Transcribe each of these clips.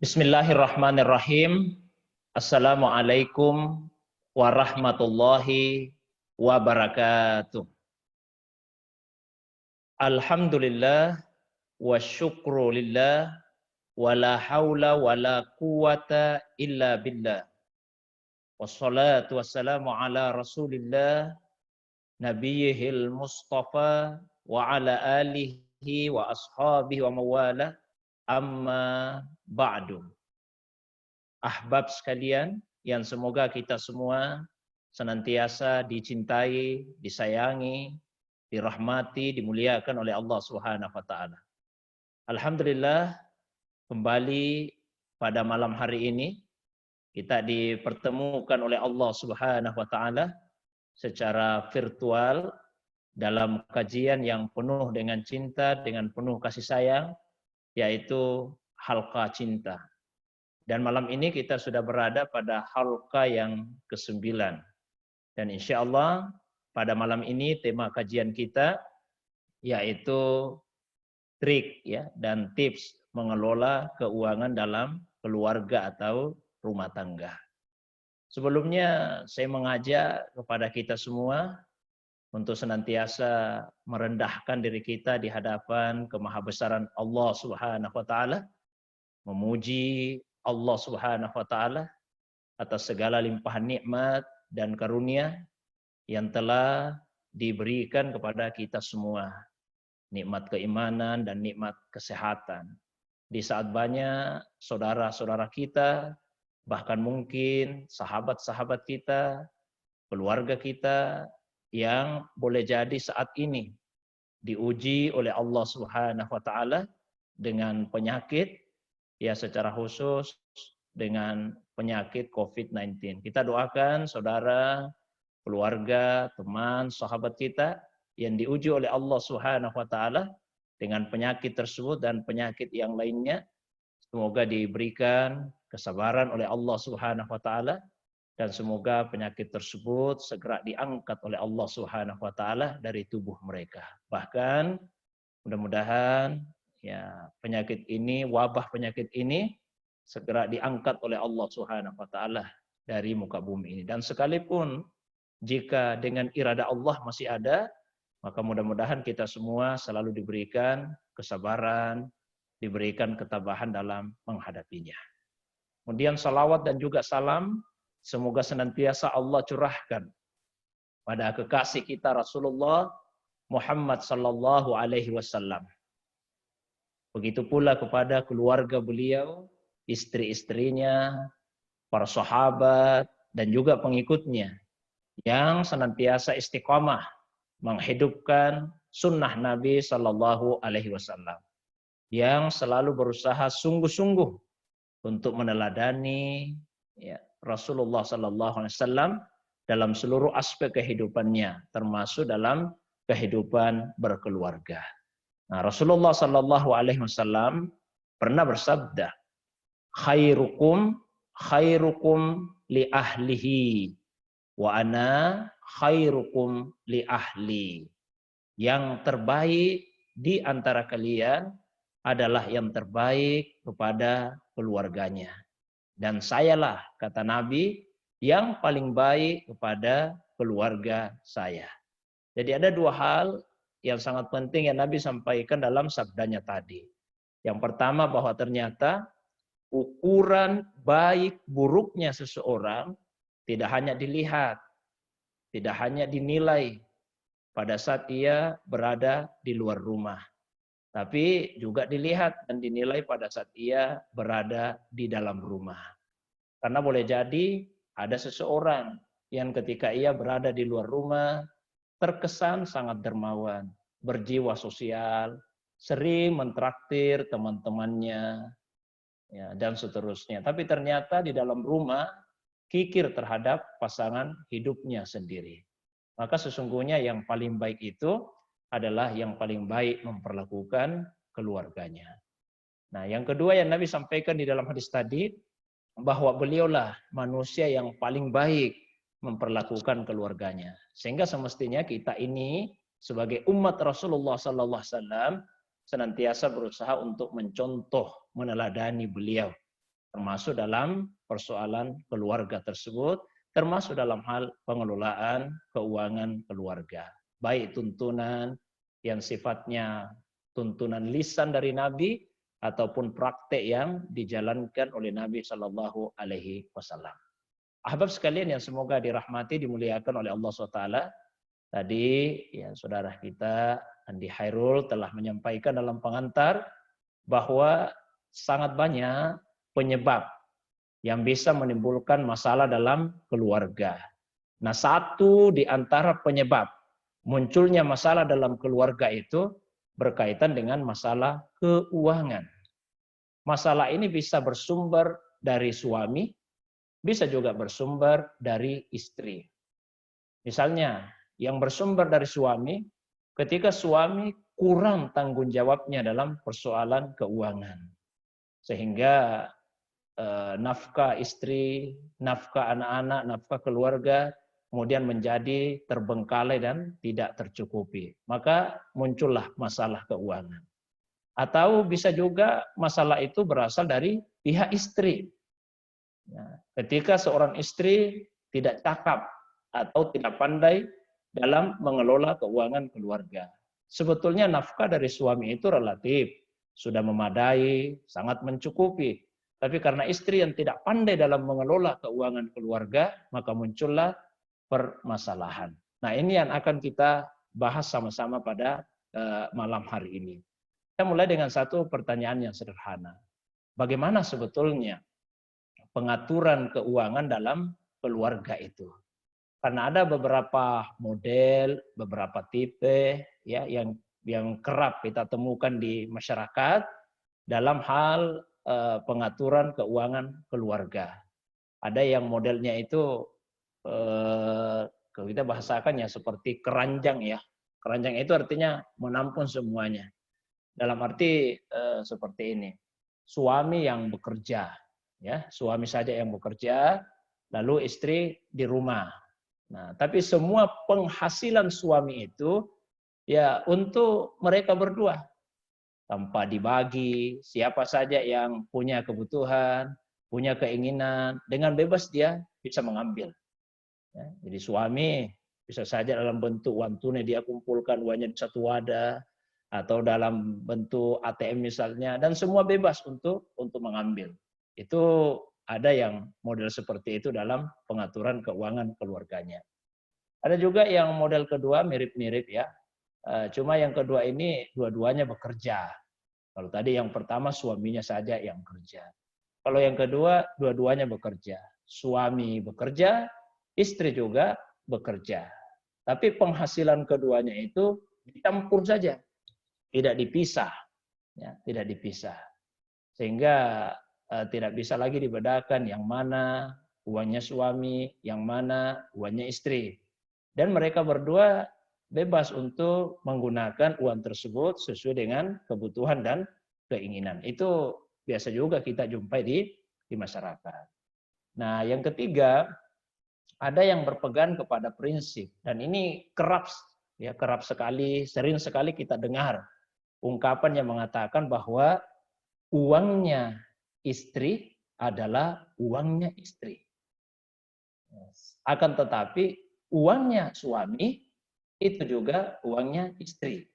Bismillahirrahmanirrahim. Assalamualaikum warahmatullahi wabarakatuh. Alhamdulillah wa syukru lillah wa la haula wa la quwata illa billah. Wassalatu wassalamu ala Rasulillah nabiyihil mustafa wa ala alihi wa ashabihi wa mawala. Amma ba'du. Ahbab sekalian yang semoga kita semua senantiasa dicintai, disayangi, dirahmati, dimuliakan oleh Allah Subhanahu wa taala. Alhamdulillah, kembali pada malam hari ini kita dipertemukan oleh Allah Subhanahu wa taala secara virtual dalam kajian yang penuh dengan cinta, dengan penuh kasih sayang, yaitu halqa cinta. Dan malam ini kita sudah berada pada halqa yang ke-9. Dan insya Allah pada malam ini tema kajian kita yaitu trik ya dan tips mengelola keuangan dalam keluarga atau rumah tangga. Sebelumnya saya mengajak kepada kita semua untuk senantiasa merendahkan diri kita di hadapan kemahabesaran Allah Subhanahu wa taala, memuji Allah Subhanahu wa taala atas segala limpahan nikmat dan karunia yang telah diberikan kepada kita semua. Nikmat keimanan dan nikmat kesehatan. Di saat banyak saudara-saudara kita, bahkan mungkin sahabat-sahabat kita, keluarga kita yang boleh jadi saat ini diuji oleh Allah Subhanahu wa taala dengan penyakit, ya secara khusus dengan penyakit COVID-19. Kita doakan saudara, keluarga, teman, sahabat kita yang diuji oleh Allah Subhanahu wa taala dengan penyakit tersebut dan penyakit yang lainnya, semoga diberikan kesabaran oleh Allah Subhanahu wa taala. Dan semoga penyakit tersebut segera diangkat oleh Allah Subhanahu wa taala dari tubuh mereka. Bahkan mudah-mudahan ya penyakit ini, wabah penyakit ini segera diangkat oleh Allah Subhanahu wa taala dari muka bumi ini. Dan sekalipun jika dengan irada Allah masih ada, maka mudah-mudahan kita semua selalu diberikan kesabaran, diberikan ketabahan dalam menghadapinya. Kemudian salawat dan juga salam semoga senantiasa Allah curahkan pada kekasih kita Rasulullah Muhammad sallallahu alaihi wasallam. Begitu pula kepada keluarga beliau, istri-istrinya, para sahabat dan juga pengikutnya yang senantiasa istiqamah menghidupkan sunnah Nabi sallallahu alaihi wasallam, yang selalu berusaha sungguh-sungguh untuk meneladani ya, Rasulullah sallallahu alaihi wasallam dalam seluruh aspek kehidupannya, termasuk dalam kehidupan berkeluarga. Nah, Rasulullah sallallahu alaihi wasallam pernah bersabda, khairukum li ahlihi wa ana khairukum li ahli. Yang terbaik di antara kalian adalah yang terbaik kepada keluarganya. Dan sayalah, kata Nabi, yang paling baik kepada keluarga saya. Jadi ada dua hal yang sangat penting yang Nabi sampaikan dalam sabdanya tadi. Yang pertama bahwa ternyata ukuran baik buruknya seseorang tidak hanya dilihat, tidak hanya dinilai pada saat ia berada di luar rumah, tapi juga dilihat dan dinilai pada saat ia berada di dalam rumah. Karena boleh jadi ada seseorang yang ketika ia berada di luar rumah terkesan sangat dermawan, berjiwa sosial, sering mentraktir teman-temannya, ya, dan seterusnya. Tapi ternyata di dalam rumah kikir terhadap pasangan hidupnya sendiri. Maka sesungguhnya yang paling baik itu adalah yang paling baik memperlakukan keluarganya. Nah, yang kedua yang Nabi sampaikan di dalam hadis tadi, bahwa beliaulah manusia yang paling baik memperlakukan keluarganya. Sehingga semestinya kita ini sebagai umat Rasulullah sallallahu alaihi wasallam senantiasa berusaha untuk mencontoh, meneladani beliau termasuk dalam persoalan keluarga tersebut, termasuk dalam hal pengelolaan keuangan keluarga. Baik tuntunan yang sifatnya tuntunan lisan dari Nabi ataupun praktek yang dijalankan oleh Nabi Shallallahu Alaihi Wasallam. Ahbab sekalian yang semoga dirahmati, dimuliakan oleh Allah SWT. Tadi ya saudara kita Andi Hairul telah menyampaikan dalam pengantar bahwa sangat banyak penyebab yang bisa menimbulkan masalah dalam keluarga. Nah, satu di antara penyebab munculnya masalah dalam keluarga itu berkaitan dengan masalah keuangan. Masalah ini bisa bersumber dari suami, bisa juga bersumber dari istri. Misalnya, yang bersumber dari suami, ketika suami kurang tanggung jawabnya dalam persoalan keuangan. Sehingga nafkah istri, nafkah anak-anak, nafkah keluarga, kemudian menjadi terbengkalai dan tidak tercukupi. Maka muncullah masalah keuangan. Atau bisa juga masalah itu berasal dari pihak istri. Ketika seorang istri tidak cakap atau tidak pandai dalam mengelola keuangan keluarga. Sebetulnya nafkah dari suami itu relatif, sudah memadai, sangat mencukupi. Tapi karena istri yang tidak pandai dalam mengelola keuangan keluarga, maka muncullah permasalahan. Nah, ini yang akan kita bahas sama-sama pada malam hari ini. Kita mulai dengan satu pertanyaan yang sederhana. Bagaimana sebetulnya pengaturan keuangan dalam keluarga itu? Karena ada beberapa model, beberapa tipe ya yang kerap kita temukan di masyarakat dalam hal pengaturan keuangan keluarga. Ada yang modelnya itu kita bahasakan ya seperti keranjang ya. Keranjang itu artinya menampung semuanya. Dalam arti seperti ini. Suami yang bekerja, ya, suami saja yang bekerja, lalu istri di rumah. Nah, tapi semua penghasilan suami itu ya untuk mereka berdua. Tanpa dibagi, siapa saja yang punya kebutuhan, punya keinginan, dengan bebas dia bisa mengambil. Ya, jadi suami bisa saja dalam bentuk uang tunai dia kumpulkan uangnya di satu wadah, atau dalam bentuk ATM misalnya, dan semua bebas untuk mengambil. Itu ada yang model seperti itu dalam pengaturan keuangan keluarganya. Ada juga yang model kedua mirip-mirip ya, cuma yang kedua ini dua-duanya bekerja. Kalau tadi yang pertama suaminya saja yang kerja. Kalau yang kedua dua-duanya bekerja. Suami bekerja, istri juga bekerja. Tapi penghasilan keduanya itu dicampur saja, tidak dipisah, ya, tidak dipisah. Sehingga tidak bisa lagi dibedakan yang mana uangnya suami, yang mana uangnya istri. Dan mereka berdua bebas untuk menggunakan uang tersebut sesuai dengan kebutuhan dan keinginan. Itu biasa juga kita jumpai di masyarakat. Nah, yang ketiga, ada yang berpegang kepada prinsip, dan ini kerap sekali, sering sekali kita dengar ungkapan yang mengatakan bahwa uangnya istri adalah uangnya istri. Akan tetapi uangnya suami itu juga uangnya istri.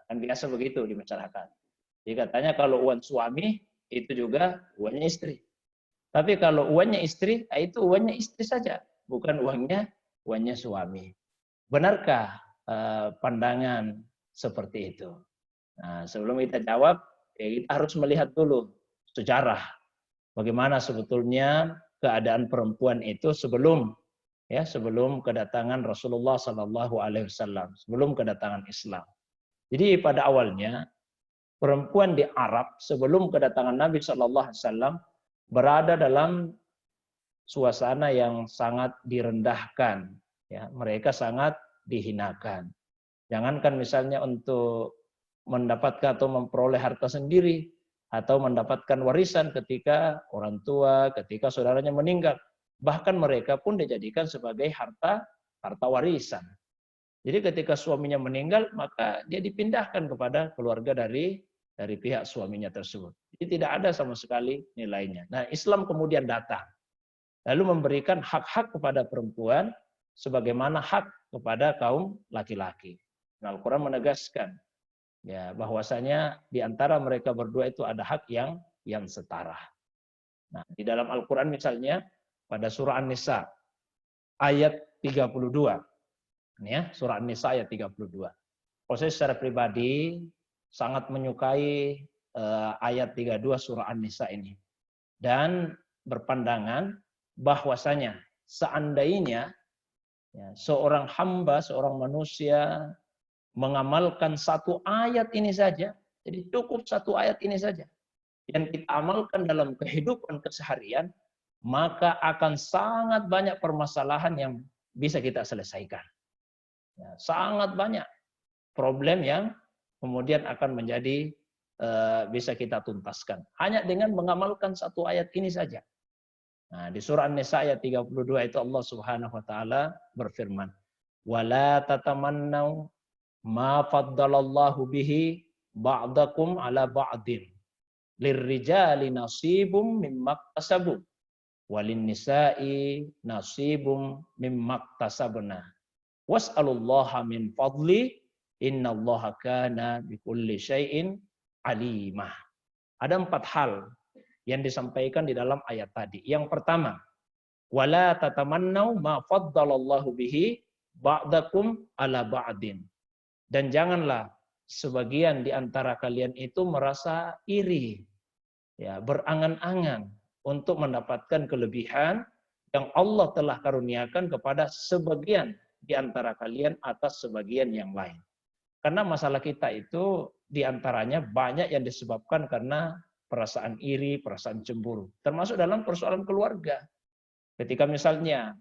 Kan biasa begitu di masyarakat. Jadi katanya kalau uang suami itu juga uangnya istri. Tapi kalau uangnya istri, itu uangnya istri saja, bukan uangnya suami. Benarkah pandangan seperti itu? Nah, sebelum kita jawab, kita harus melihat dulu sejarah bagaimana sebetulnya keadaan perempuan itu sebelum kedatangan Rasulullah Sallallahu Alaihi Wasallam, sebelum kedatangan Islam. Jadi pada awalnya perempuan di Arab sebelum kedatangan Nabi Sallallahu Alaihi Wasallam berada dalam suasana yang sangat direndahkan, ya, mereka sangat dihinakan. Jangankan misalnya untuk mendapatkan atau memperoleh harta sendiri atau mendapatkan warisan ketika orang tua, ketika saudaranya meninggal, bahkan mereka pun dijadikan sebagai harta warisan. Jadi ketika suaminya meninggal, maka dia dipindahkan kepada keluarga dari pihak suaminya tersebut. Jadi tidak ada sama sekali nilainya. Nah, Islam kemudian datang lalu memberikan hak-hak kepada perempuan sebagaimana hak kepada kaum laki-laki. Nah, Al-Quran menegaskan ya bahwasanya di antara mereka berdua itu ada hak yang setara. Nah, di dalam Al-Quran misalnya pada surah An-Nisa ayat 32. Ini ya, surah An-Nisa ayat 32. Kalau saya secara pribadi sangat menyukai ayat 32 surah An-Nisa ini. Dan berpandangan bahwasanya seandainya ya, seorang hamba, seorang manusia mengamalkan satu ayat ini saja, jadi cukup satu ayat ini saja, yang kita amalkan dalam kehidupan keseharian, maka akan sangat banyak permasalahan yang bisa kita selesaikan. Ya, sangat banyak problem yang kemudian akan menjadi bisa kita tuntaskan. Hanya dengan mengamalkan satu ayat ini saja. Nah, di surah An-Nisa ayat 32 itu Allah Subhanahu wa taala berfirman, "Wala tatamannau ma faddalallahu bihi ba'dakum ala ba'din. Lirrijali nasibum mimma iktasabu walin nisa'i nasibum mimma iktasabna. Was'alullaha min fadli innallaha kana bikulli syai'in alimah." Ada 4 hal yang disampaikan di dalam ayat tadi. Yang pertama, wala tatamannau ma faddalallahu bihi ba'dakum ala ba'din. Dan janganlah sebagian di antara kalian itu merasa iri, ya, berangan-angan untuk mendapatkan kelebihan yang Allah telah karuniakan kepada sebagian di antara kalian atas sebagian yang lain. Karena masalah kita itu di antaranya banyak yang disebabkan karena perasaan iri, perasaan cemburu. Termasuk dalam persoalan keluarga. Ketika misalnya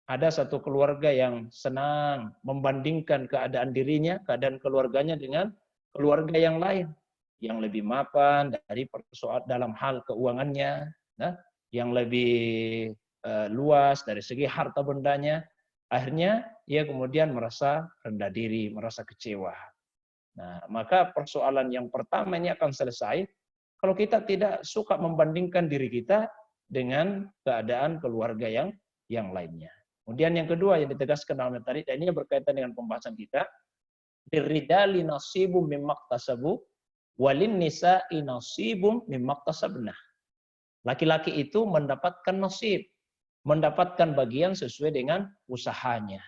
ada satu keluarga yang senang membandingkan keadaan dirinya, keadaan keluarganya dengan keluarga yang lain. Yang lebih mapan dari persoalan dalam hal keuangannya, nah, yang lebih luas dari segi harta bendanya. Akhirnya ia kemudian merasa rendah diri, merasa kecewa. Nah, maka persoalan yang pertama ini akan selesai kalau kita tidak suka membandingkan diri kita dengan keadaan keluarga yang lainnya. Kemudian yang kedua yang ditegaskan dalam ayat tadi, dan ini berkaitan dengan pembahasan kita, lirijali nasibum mimma iktasabu walin nisa'i nasibum mimma iktasabna. Laki-laki itu mendapatkan nasib, mendapatkan bagian sesuai dengan usahanya.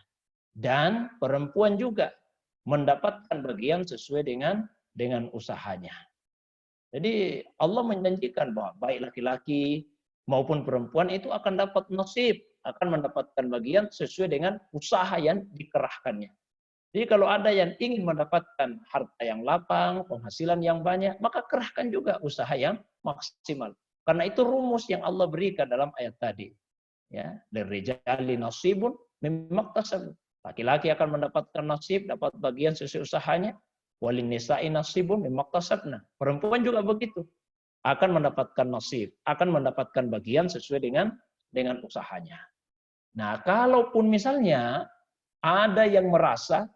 Dan perempuan juga mendapatkan bagian sesuai dengan usahanya. Jadi Allah menjanjikan bahwa baik laki-laki maupun perempuan itu akan dapat nasib, akan mendapatkan bagian sesuai dengan usaha yang dikerahkannya. Jadi kalau ada yang ingin mendapatkan harta yang lapang, penghasilan yang banyak, maka kerahkan juga usaha yang maksimal. Karena itu rumus yang Allah berikan dalam ayat tadi. Ya, lirijali nasibun mimma iktasabu. Laki-laki akan mendapatkan nasib, dapat bagian sesuai usahanya. Walin nisa'i nasibun mimma iktasabna. Perempuan juga begitu. Akan mendapatkan nasib, akan mendapatkan bagian sesuai dengan usahanya. Nah, kalaupun misalnya ada yang merasa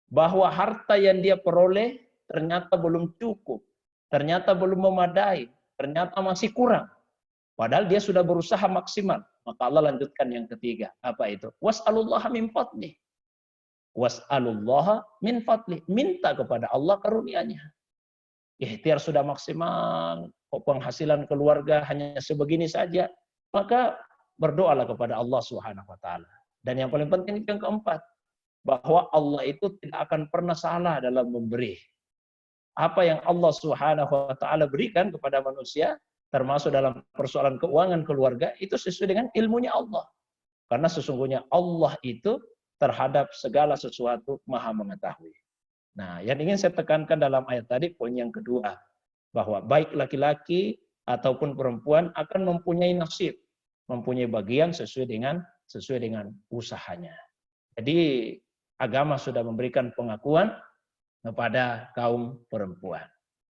bahwa harta yang dia peroleh ternyata belum cukup, ternyata belum memadai, ternyata masih kurang. Padahal dia sudah berusaha maksimal. Maka Allah lanjutkan yang ketiga. Apa itu? Was'alullaha min fadlih. Was'alullaha min fadlih. Minta kepada Allah karunia-Nya. Ikhtiar sudah maksimal, penghasilan keluarga hanya sebegini saja, maka berdoalah kepada Allah Subhanahu wa taala. Dan yang paling penting yang keempat, bahwa Allah itu tidak akan pernah salah dalam memberi. Apa yang Allah Subhanahu wa taala berikan kepada manusia, termasuk dalam persoalan keuangan keluarga, itu sesuai dengan ilmunya Allah. Karena sesungguhnya Allah itu terhadap segala sesuatu maha mengetahui. Nah, yang ingin saya tekankan dalam ayat tadi, poin yang kedua, bahwa baik laki-laki ataupun perempuan akan mempunyai nasib, mempunyai bagian sesuai dengan usahanya. Jadi agama sudah memberikan pengakuan kepada kaum perempuan.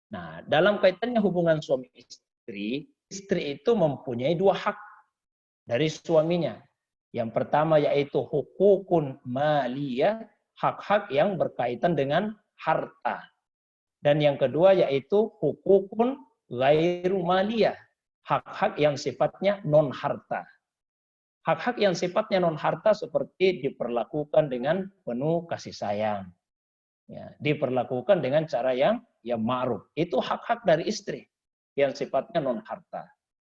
Nah, dalam kaitannya hubungan suami istri, istri itu mempunyai 2 hak dari suaminya. Yang pertama yaitu hukukun maliyah, hak-hak yang berkaitan dengan harta. Dan yang kedua yaitu hukukun ghairu maliyah. Hak-hak yang sifatnya non-harta. Hak-hak yang sifatnya non-harta seperti diperlakukan dengan penuh kasih sayang. Ya, diperlakukan dengan cara yang ma'ruf. Itu hak-hak dari istri yang sifatnya non-harta.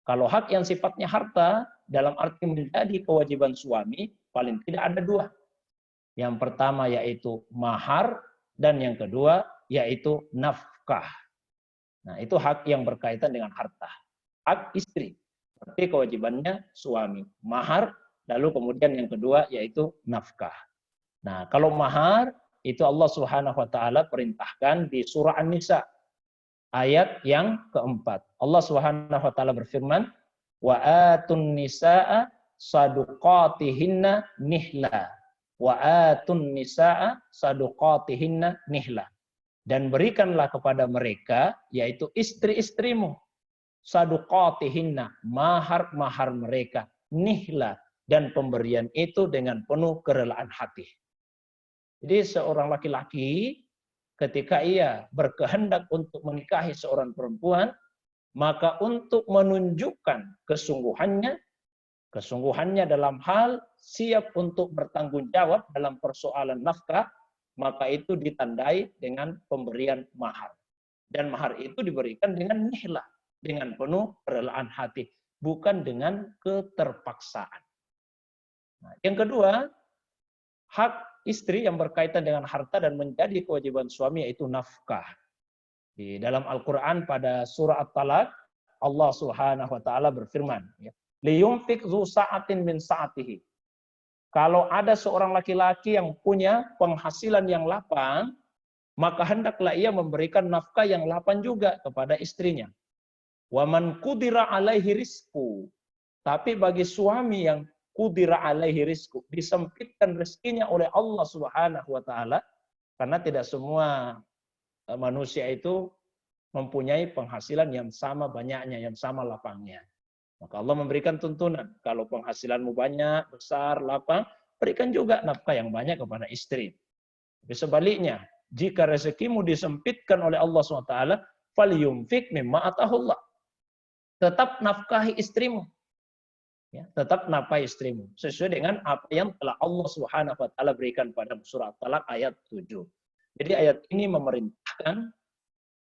Kalau hak yang sifatnya harta, dalam arti menjadi kewajiban suami, paling tidak ada dua. Yang pertama yaitu mahar, dan yang kedua yaitu nafkah. Nah, itu hak yang berkaitan dengan harta. Hak istri. Berarti kewajibannya suami. Mahar, lalu kemudian yang kedua yaitu nafkah. Nah, kalau mahar, itu Allah Subhanahu wa taala perintahkan di surah An-Nisa ayat yang keempat. Allah Subhanahu wa taala berfirman, "Wa atun nisaa saduqatihinna nihla." Wa atun nisaa saduqatihinna nihla. Dan berikanlah kepada mereka, yaitu istri-istrimu, saduqatihinna, mahar-mahar mereka, nihla, dan pemberian itu dengan penuh kerelaan hati. Jadi seorang laki-laki ketika ia berkehendak untuk menikahi seorang perempuan, maka untuk menunjukkan kesungguhannya dalam hal siap untuk bertanggung jawab dalam persoalan nafkah, maka itu ditandai dengan pemberian mahar. Dan mahar itu diberikan dengan nihlah, dengan penuh kerelaan hati, bukan dengan keterpaksaan. Nah, yang kedua, hak istri yang berkaitan dengan harta dan menjadi kewajiban suami yaitu nafkah. Di dalam Al-Quran pada surah At-Talaq, Allah Subhanahu wa taala berfirman, liyunfik zu sa'atin min sa'atihi. Kalau ada seorang laki-laki yang punya penghasilan yang lapang, maka hendaklah ia memberikan nafkah yang lapang juga kepada istrinya. Wa man qudira alaihi rizqu. Tapi bagi suami yang qudira alaihi rizqu, disempitkan rezekinya oleh Allah Subhanahu wa taala, karena tidak semua manusia itu mempunyai penghasilan yang sama banyaknya, yang sama lapangnya. Maka Allah memberikan tuntunan, kalau penghasilanmu banyak, besar, lapang, berikan juga nafkah yang banyak kepada istri. Tapi sebaliknya, jika rezekimu disempitkan oleh Allah SWT, falyumfik mimma atahullah. Tetap nafkahi istrimu. Ya, tetap nafkahi istrimu. Sesuai dengan apa yang telah Allah Subhanahu wa taala berikan pada surah At-Talaq ayat 7. Jadi ayat ini memerintahkan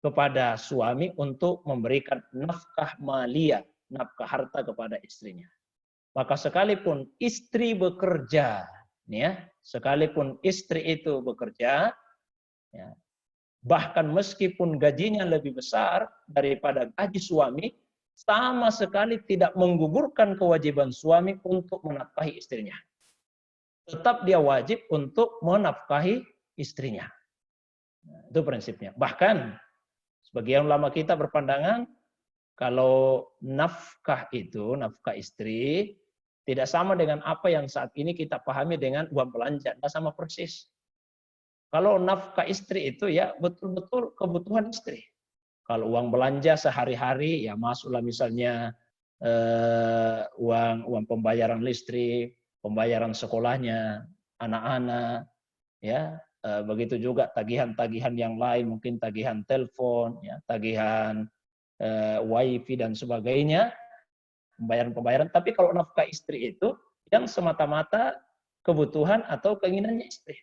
kepada suami untuk memberikan nafkah maliyah, nafkah harta kepada istrinya. Maka sekalipun istri bekerja, ya, sekalipun istri itu bekerja, ya, bahkan meskipun gajinya lebih besar daripada gaji suami, sama sekali tidak menggugurkan kewajiban suami untuk menafkahi istrinya. Tetap dia wajib untuk menafkahi istrinya. Nah, itu prinsipnya. Bahkan sebagian ulama kita berpandangan kalau nafkah itu, nafkah istri, tidak sama dengan apa yang saat ini kita pahami dengan uang belanja. Tidak sama persis. Kalau nafkah istri itu ya betul-betul kebutuhan istri. Kalau uang belanja sehari-hari ya masuklah misalnya uang pembayaran listrik, pembayaran sekolahnya anak-anak, ya begitu juga tagihan-tagihan yang lain, mungkin tagihan telepon, ya, tagihan wifi dan sebagainya, pembayaran-pembayaran. Tapi kalau nafkah istri itu yang semata-mata kebutuhan atau keinginannya istri.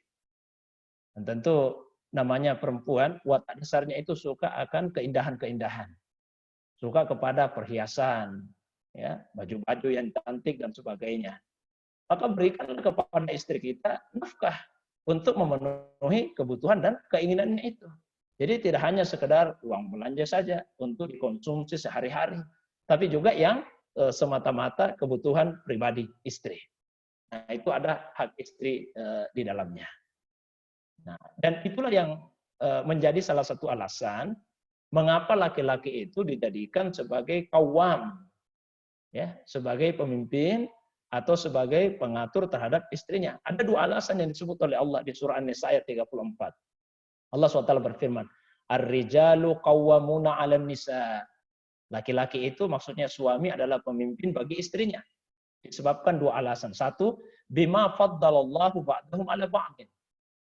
Dan tentu namanya perempuan, watak dasarnya itu suka akan keindahan-keindahan. Suka kepada perhiasan, ya, baju-baju yang cantik dan sebagainya. Maka berikanlah kepada istri kita nafkah untuk memenuhi kebutuhan dan keinginannya itu. Jadi tidak hanya sekedar uang belanja saja untuk dikonsumsi sehari-hari, tapi juga yang semata-mata kebutuhan pribadi istri. Nah, itu ada hak istri di dalamnya. Nah, dan itulah yang menjadi salah satu alasan mengapa laki-laki itu dijadikan sebagai qawwam, ya, sebagai pemimpin atau sebagai pengatur terhadap istrinya. Ada dua alasan yang disebut oleh Allah di surah An-Nisa ayat 34. Allah SWT berfirman, "Ar-rijalu qawwamuna 'alan nisa." Laki-laki itu maksudnya suami adalah pemimpin bagi istrinya. Disebabkan dua alasan. Satu, bima faddalallahu ba'dahum 'ala ba'din.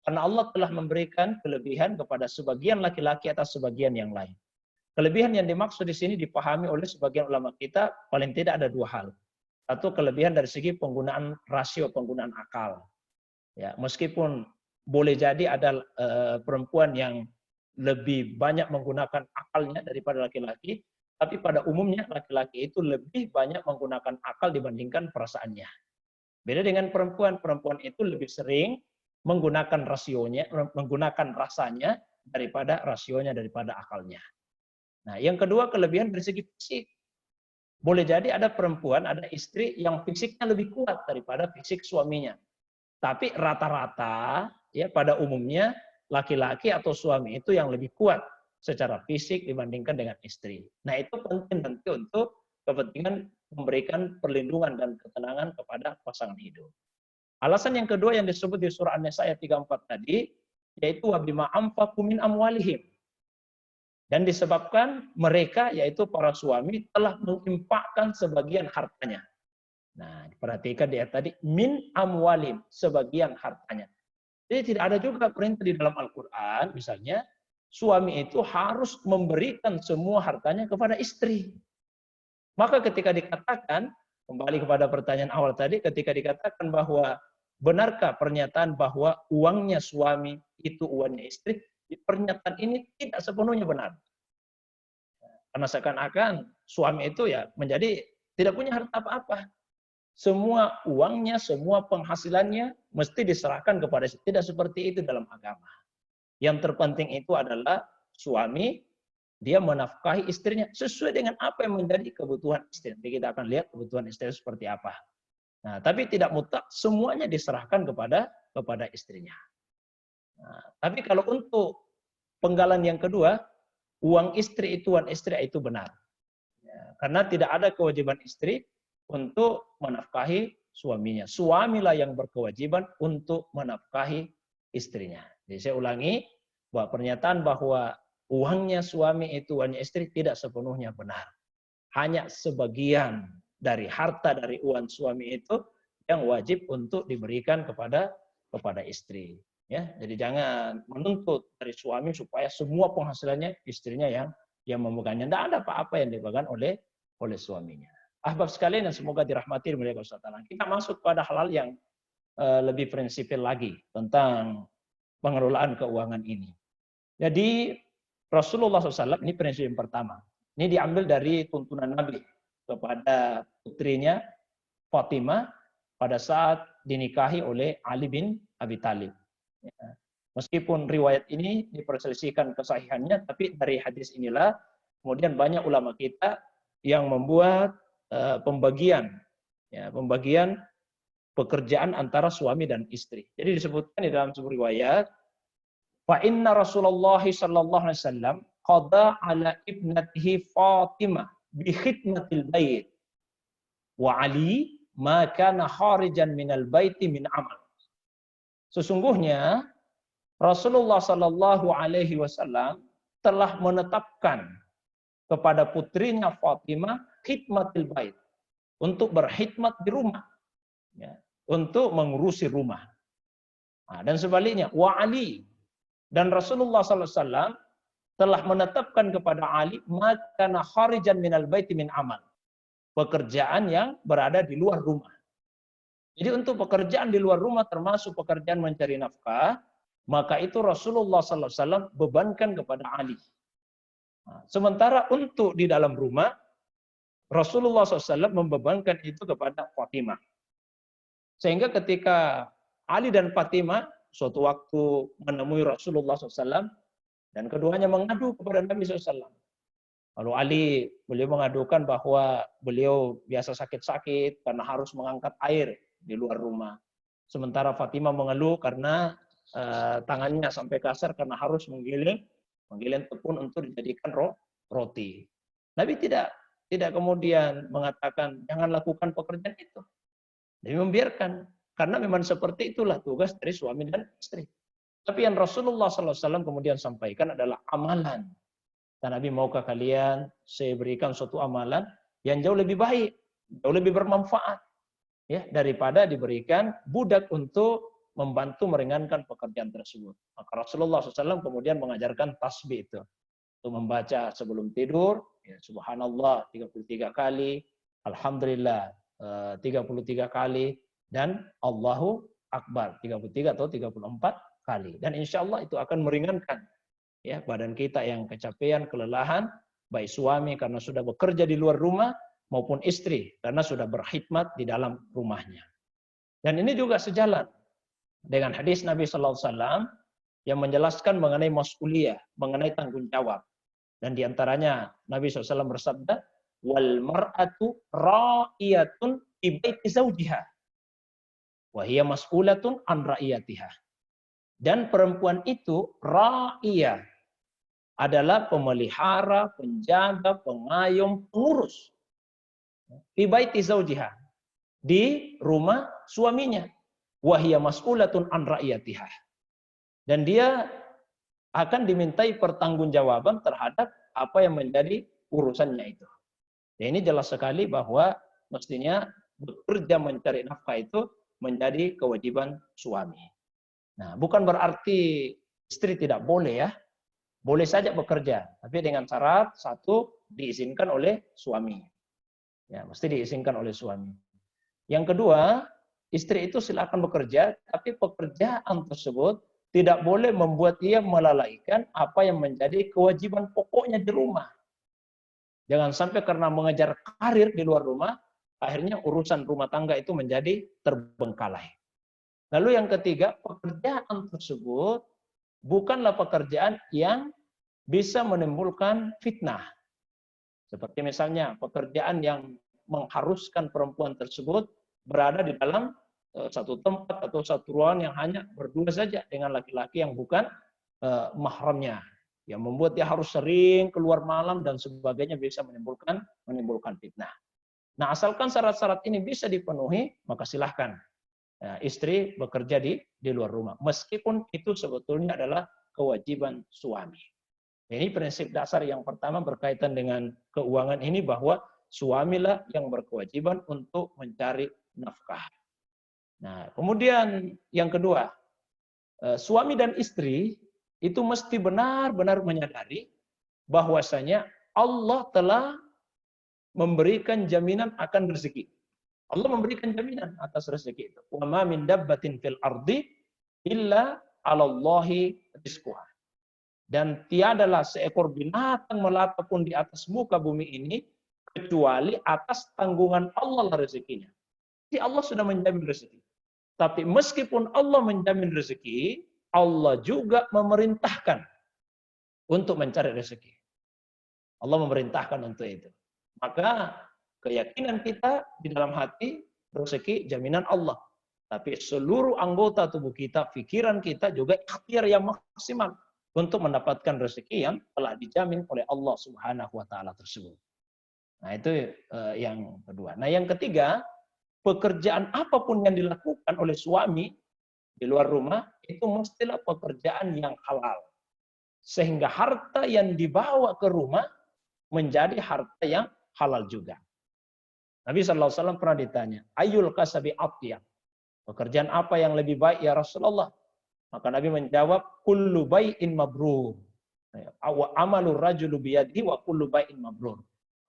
Karena Allah telah memberikan kelebihan kepada sebagian laki-laki atas sebagian yang lain. Kelebihan yang dimaksud di sini dipahami oleh sebagian ulama kita paling tidak ada dua hal. Satu, kelebihan dari segi penggunaan rasio, penggunaan akal. Ya, meskipun boleh jadi ada perempuan yang lebih banyak menggunakan akalnya daripada laki-laki, tapi pada umumnya laki-laki itu lebih banyak menggunakan akal dibandingkan perasaannya. Beda dengan perempuan, perempuan itu lebih sering menggunakan rasionya, menggunakan rasanya daripada rasionya, daripada akalnya. Nah, yang kedua, kelebihan dari segi fisik. Boleh jadi ada perempuan, ada istri yang fisiknya lebih kuat daripada fisik suaminya. Tapi rata-rata ya pada umumnya laki-laki atau suami itu yang lebih kuat secara fisik dibandingkan dengan istri. Nah, itu penting nanti untuk kepentingan memberikan perlindungan dan ketenangan kepada pasangan hidup. Alasan yang kedua yang disebut di surah An-Nisa ayat 34 tadi, yaitu wabima anfaqu min amwalihim. Dan disebabkan mereka, yaitu para suami, telah menginfakkan sebagian hartanya. Nah, diperhatikan di ayat tadi, min amwalim, sebagian hartanya. Jadi tidak ada juga perintah di dalam Al-Quran, misalnya, suami itu harus memberikan semua hartanya kepada istri. Maka ketika dikatakan, kembali kepada pertanyaan awal tadi, ketika dikatakan bahwa benarkah pernyataan bahwa uangnya suami itu uangnya istri, pernyataan ini tidak sepenuhnya benar. Karena seakan-akan suami itu ya menjadi tidak punya harta apa-apa. Semua uangnya, semua penghasilannya mesti diserahkan kepada istri. Tidak seperti itu dalam agama. Yang terpenting itu adalah suami, dia menafkahi istrinya sesuai dengan apa yang menjadi kebutuhan istri. Nanti kita akan lihat kebutuhan istri seperti apa. Nah, tapi tidak mutlak semuanya diserahkan kepada istrinya. Nah, tapi kalau untuk penggalan yang kedua, uang istri itu benar. Ya, karena tidak ada kewajiban istri untuk menafkahi suaminya. Suamilah yang berkewajiban untuk menafkahi istrinya. Jadi saya ulangi, bahwa pernyataan bahwa uangnya suami itu uangnya istri tidak sepenuhnya benar. Hanya sebagian dari harta dari uang suami itu yang wajib untuk diberikan kepada istri. Ya, jadi jangan menuntut dari suami supaya semua penghasilannya istrinya yang memegangnya. Tidak ada apa-apa yang dipegang oleh suaminya. Ahbab sekalian yang semoga dirahmati oleh Allah SWT. Kita masuk pada hal-hal yang lebih prinsipil lagi tentang pengelolaan keuangan ini. Jadi Rasulullah SAW, ini prinsip yang pertama. Ini diambil dari tuntunan Nabi kepada putrinya Fatimah pada saat dinikahi oleh Ali bin Abi Thalib. Ya. Meskipun riwayat ini diperselisihkan kesahihannya, tapi dari hadis inilah kemudian banyak ulama kita yang membuat pembagian pekerjaan antara suami dan istri. Jadi disebutkan di dalam sebuah riwayat, fa inna Rasulullah sallallahu alaihi wasallam qada ala ibnatihi Fatimah bi khidmatil bait wa Ali ma kana kharijan minal baiti min amal. Sesungguhnya Rasulullah sallallahu alaihi wasallam telah menetapkan kepada putrinya Fatimah khidmatil bait, untuk berkhidmat di rumah, ya, untuk mengurusi rumah. Nah, dan sebaliknya, wa Ali, dan Rasulullah SAW telah menetapkan kepada Ali makana kharijan minal baiti min amal, pekerjaan yang berada di luar rumah. Jadi untuk pekerjaan di luar rumah termasuk pekerjaan mencari nafkah, maka itu Rasulullah SAW bebankan kepada Ali. Nah, sementara untuk di dalam rumah, Rasulullah SAW membebankan itu kepada Fatimah. Sehingga ketika Ali dan Fatimah suatu waktu menemui Rasulullah SAW, dan keduanya mengadu kepada Nabi SAW. Lalu Ali, beliau mengadukan bahwa beliau biasa sakit-sakit karena harus mengangkat air di luar rumah. Sementara Fatimah mengeluh karena tangannya sampai kasar karena harus menggiling tepung untuk dijadikan roti. Nabi tidak kemudian mengatakan jangan lakukan pekerjaan itu. Jadi membiarkan, karena memang seperti itulah tugas dari suami dan istri. Tapi yang Rasulullah SAW kemudian sampaikan adalah amalan. Dan Nabi, maukah kalian saya berikan suatu amalan yang jauh lebih baik, jauh lebih bermanfaat, ya, daripada diberikan budak untuk membantu meringankan pekerjaan tersebut. Maka Rasulullah SAW kemudian mengajarkan tasbih itu. untuk membaca sebelum tidur, ya, subhanallah 33 kali, alhamdulillah 33 kali, dan Allahu Akbar 33 atau 34 kali. Dan insya Allah itu akan meringankan ya badan kita yang kecapean, kelelahan, baik suami karena sudah bekerja di luar rumah maupun istri karena sudah berkhidmat di dalam rumahnya. Dan ini juga sejalan dengan hadis Nabi Sallallahu Alaihi Wasallam yang menjelaskan mengenai mas'uliyah, mengenai tanggung jawab. Dan diantaranya Nabi SAW bersabda, wal mar'atu ra'iyatun fi baiti zawjiha wa hiya mas'ulatun an ra'iyatiha. Dan perempuan itu ra'iyah, adalah pemelihara, penjaga, pengayom, pengurus fi baiti zawjiha, di rumah suaminya. Wa hiya mas'ulatun an ra'iyatiha. Dan dia akan dimintai pertanggungjawaban terhadap apa yang menjadi urusannya itu. Ya, ini jelas sekali bahwa mestinya bekerja mencari nafkah itu menjadi kewajiban suami. Nah, bukan berarti istri tidak boleh ya. Boleh saja bekerja, tapi dengan syarat satu diizinkan oleh suami. Ya, mesti diizinkan oleh suami. Yang kedua, istri itu silakan bekerja, tapi pekerjaan tersebut tidak boleh membuat ia melalaikan apa yang menjadi kewajiban pokoknya di rumah. Jangan sampai karena mengejar karir di luar rumah, akhirnya urusan rumah tangga itu menjadi terbengkalai. Lalu yang ketiga, pekerjaan tersebut bukanlah pekerjaan yang bisa menimbulkan fitnah. Seperti misalnya pekerjaan yang mengharuskan perempuan tersebut berada di dalam satu tempat atau satu ruangan yang hanya berdua saja dengan laki-laki yang bukan mahramnya, yang membuat dia harus sering keluar malam dan sebagainya, bisa menimbulkan fitnah. Nah, asalkan syarat-syarat ini bisa dipenuhi, maka silahkan istri bekerja di luar rumah, meskipun itu sebetulnya adalah kewajiban suami. Ini prinsip dasar yang pertama berkaitan dengan keuangan ini, bahwa suamilah yang berkewajiban untuk mencari nafkah. Nah, kemudian yang kedua, suami dan istri itu mesti benar-benar menyadari bahwasanya Allah telah memberikan jaminan akan rezeki. Allah memberikan jaminan atas rezeki itu. Wa ma min dabbatin fil ardi illa 'alallahi rizquha. Dan tiadalah seekor binatang melata pun di atas muka bumi ini kecuali atas tanggungan Allah lah rezekinya. Jadi Allah sudah menjamin rezeki. Tapi meskipun Allah menjamin rezeki, Allah juga memerintahkan untuk mencari rezeki. Allah memerintahkan untuk itu. Maka keyakinan kita di dalam hati, rezeki jaminan Allah. Tapi seluruh anggota tubuh kita, pikiran kita juga ikhtiar yang maksimal untuk mendapatkan rezeki yang telah dijamin oleh Allah Subhanahu wa taala tersebut. Nah, itu yang kedua. Nah, yang ketiga, pekerjaan apapun yang dilakukan oleh suami di luar rumah itu mestilah pekerjaan yang halal. Sehingga harta yang dibawa ke rumah menjadi harta yang halal juga. Nabi SAW pernah ditanya, Ayyul kasabi atyab? Pekerjaan apa yang lebih baik ya Rasulullah? Maka Nabi menjawab, kullu bai'in mabrur. Wa amalur rajulu biyadihi wa kullu bai'in mabrur.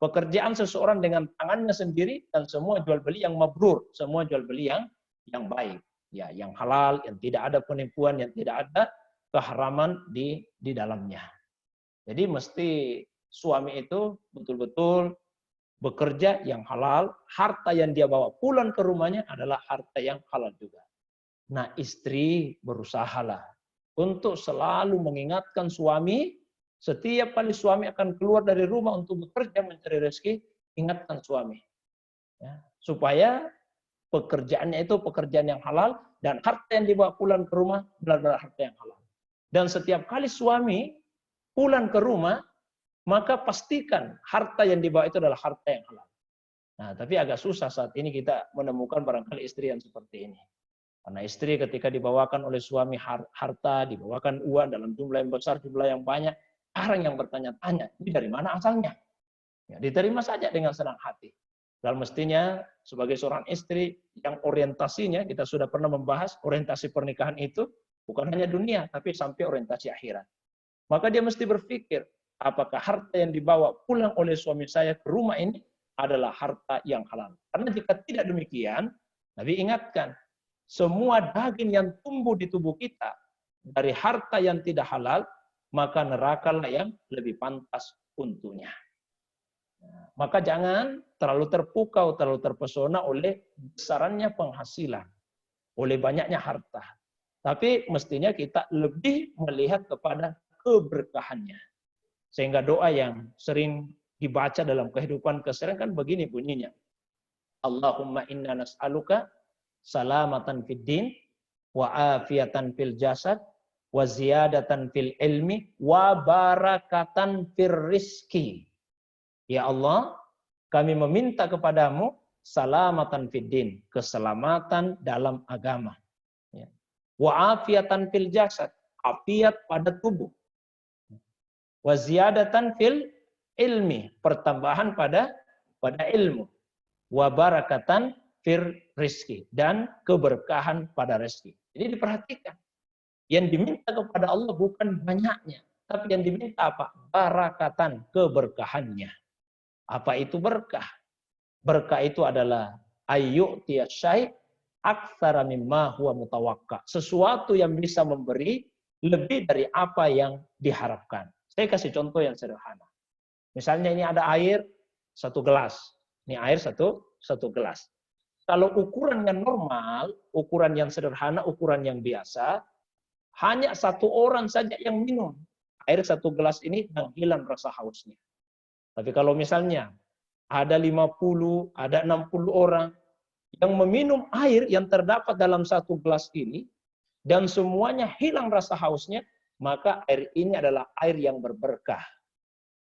Pekerjaan seseorang dengan tangannya sendiri dan semua jual beli yang mabrur, semua jual beli yang baik, ya, yang halal, yang tidak ada penipuan, yang tidak ada keharaman di dalamnya. Jadi mesti suami itu betul-betul bekerja yang halal, harta yang dia bawa pulang ke rumahnya adalah harta yang halal juga. Nah, istri berusahalah untuk selalu mengingatkan suami. Setiap kali suami akan keluar dari rumah untuk bekerja mencari rezeki, ingatkan suami. Ya, supaya pekerjaannya itu pekerjaan yang halal dan harta yang dibawa pulang ke rumah benar-benar harta yang halal. Dan setiap kali suami pulang ke rumah, maka pastikan harta yang dibawa itu adalah harta yang halal. Nah, tapi agak susah saat ini kita menemukan barangkali istri yang seperti ini. Karena istri ketika dibawakan oleh suami harta, dibawakan uang dalam jumlah yang besar, jumlah yang banyak, orang yang bertanya-tanya, ini dari mana asalnya? Ya, diterima saja dengan senang hati. Dan mestinya sebagai seorang istri yang orientasinya, kita sudah pernah membahas orientasi pernikahan itu, bukan hanya dunia, tapi sampai orientasi akhirat. Maka dia mesti berpikir, apakah harta yang dibawa pulang oleh suami saya ke rumah ini adalah harta yang halal. Karena jika tidak demikian, Nabi ingatkan, semua daging yang tumbuh di tubuh kita dari harta yang tidak halal, maka nerakalah yang lebih pantas untuknya. Maka jangan terlalu terpukau, terlalu terpesona oleh besarannya penghasilan, oleh banyaknya harta. Tapi mestinya kita lebih melihat kepada keberkahannya. Sehingga doa yang sering dibaca dalam kehidupan keseharian kan begini bunyinya. Allahumma inna nas'aluka salamatan fid din wa afiatan fil jasad wa ziyadatan fil ilmi wa barakatan fir rizki. Ya Allah, kami meminta kepadamu salamatan fid din, keselamatan dalam agama. Ya. Wa afiatan fil jasad, afiat pada tubuh. Wa ziyadatan fil ilmi, pertambahan pada ilmu. Wa barakatan fir rizki, dan keberkahan pada rezeki. Jadi diperhatikan. Yang diminta kepada Allah bukan banyaknya, tapi yang diminta apa? Barakatan, keberkahannya. Apa itu berkah? Berkah itu adalah ayyu'tiya syai' aktsara mimma huwa mutawakka. Sesuatu yang bisa memberi lebih dari apa yang diharapkan. Saya kasih contoh yang sederhana. Misalnya ini ada air 1 gelas. Ini air satu gelas. Kalau ukuran yang normal, ukuran yang sederhana, ukuran yang biasa, hanya 1 orang saja yang minum air 1 gelas ini dan hilang rasa hausnya. Tapi kalau misalnya ada 50, ada 60 orang yang meminum air yang terdapat dalam 1 gelas ini, dan semuanya hilang rasa hausnya, maka air ini adalah air yang berberkah.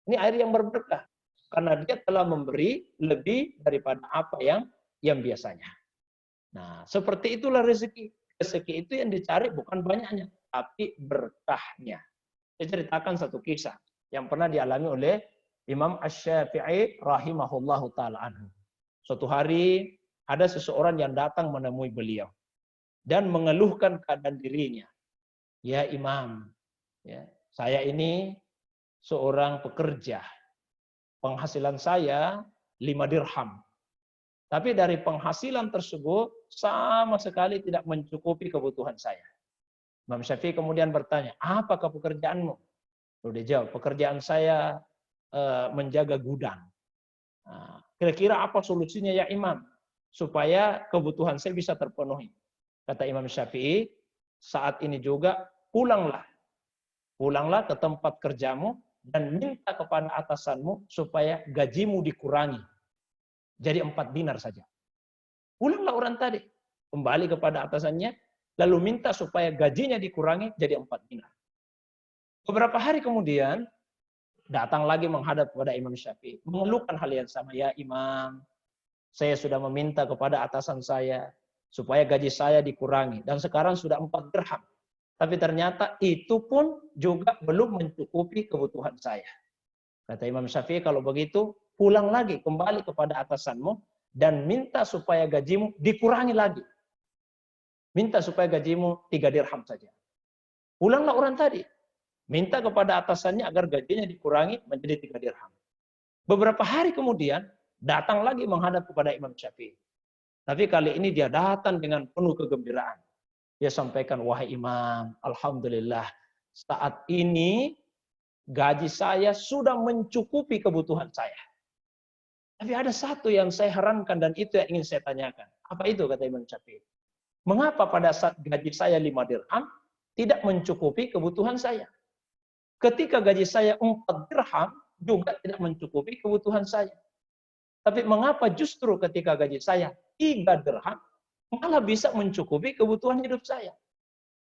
Ini air yang berberkah. Karena dia telah memberi lebih daripada apa yang biasanya. Nah, seperti itulah rezeki. Rezeki itu yang dicari bukan banyaknya, tapi berkahnya. Saya ceritakan satu kisah yang pernah dialami oleh Imam Asy-Syafi'i rahimahullahu ta'ala anhu. Suatu hari ada seseorang yang datang menemui beliau dan mengeluhkan keadaan dirinya. Ya Imam, ya, saya ini seorang pekerja. Penghasilan saya 5 dirham. Tapi dari penghasilan tersebut sama sekali tidak mencukupi kebutuhan saya. Imam Syafi'i kemudian bertanya, apakah pekerjaanmu? Lalu dia jawab, pekerjaan saya menjaga gudang. Kira-kira apa solusinya ya Imam? Supaya kebutuhan saya bisa terpenuhi. Kata Imam Syafi'i, saat ini juga pulanglah. Pulanglah ke tempat kerjamu dan minta kepada atasanmu supaya gajimu dikurangi. Jadi 4 dinar saja. Pulanglah orang tadi. Kembali kepada atasannya, lalu minta supaya gajinya dikurangi jadi 4 dinar. Beberapa hari kemudian, datang lagi menghadap kepada Imam Syafi'i. Mengeluhkan hal yang sama. Ya Imam, saya sudah meminta kepada atasan saya supaya gaji saya dikurangi. Dan sekarang sudah 4 dirham. Tapi ternyata itu pun juga belum mencukupi kebutuhan saya. Kata Imam Syafi'i, kalau begitu pulang lagi, kembali kepada atasanmu dan minta supaya gajimu dikurangi lagi. Minta supaya gajimu 3 dirham saja. Pulanglah orang tadi. Minta kepada atasannya agar gajinya dikurangi menjadi 3 dirham. Beberapa hari kemudian, datang lagi menghadap kepada Imam Syafi'i. Tapi kali ini dia datang dengan penuh kegembiraan. Dia sampaikan, wahai Imam, alhamdulillah, saat ini gaji saya sudah mencukupi kebutuhan saya. Tapi ada satu yang saya herankan dan itu yang ingin saya tanyakan. Apa itu, kata Imam Syafi'i? Mengapa pada saat gaji saya 5 dirham, tidak mencukupi kebutuhan saya? Ketika gaji saya 4 dirham, juga tidak mencukupi kebutuhan saya. Tapi mengapa justru ketika gaji saya 3 dirham, malah bisa mencukupi kebutuhan hidup saya?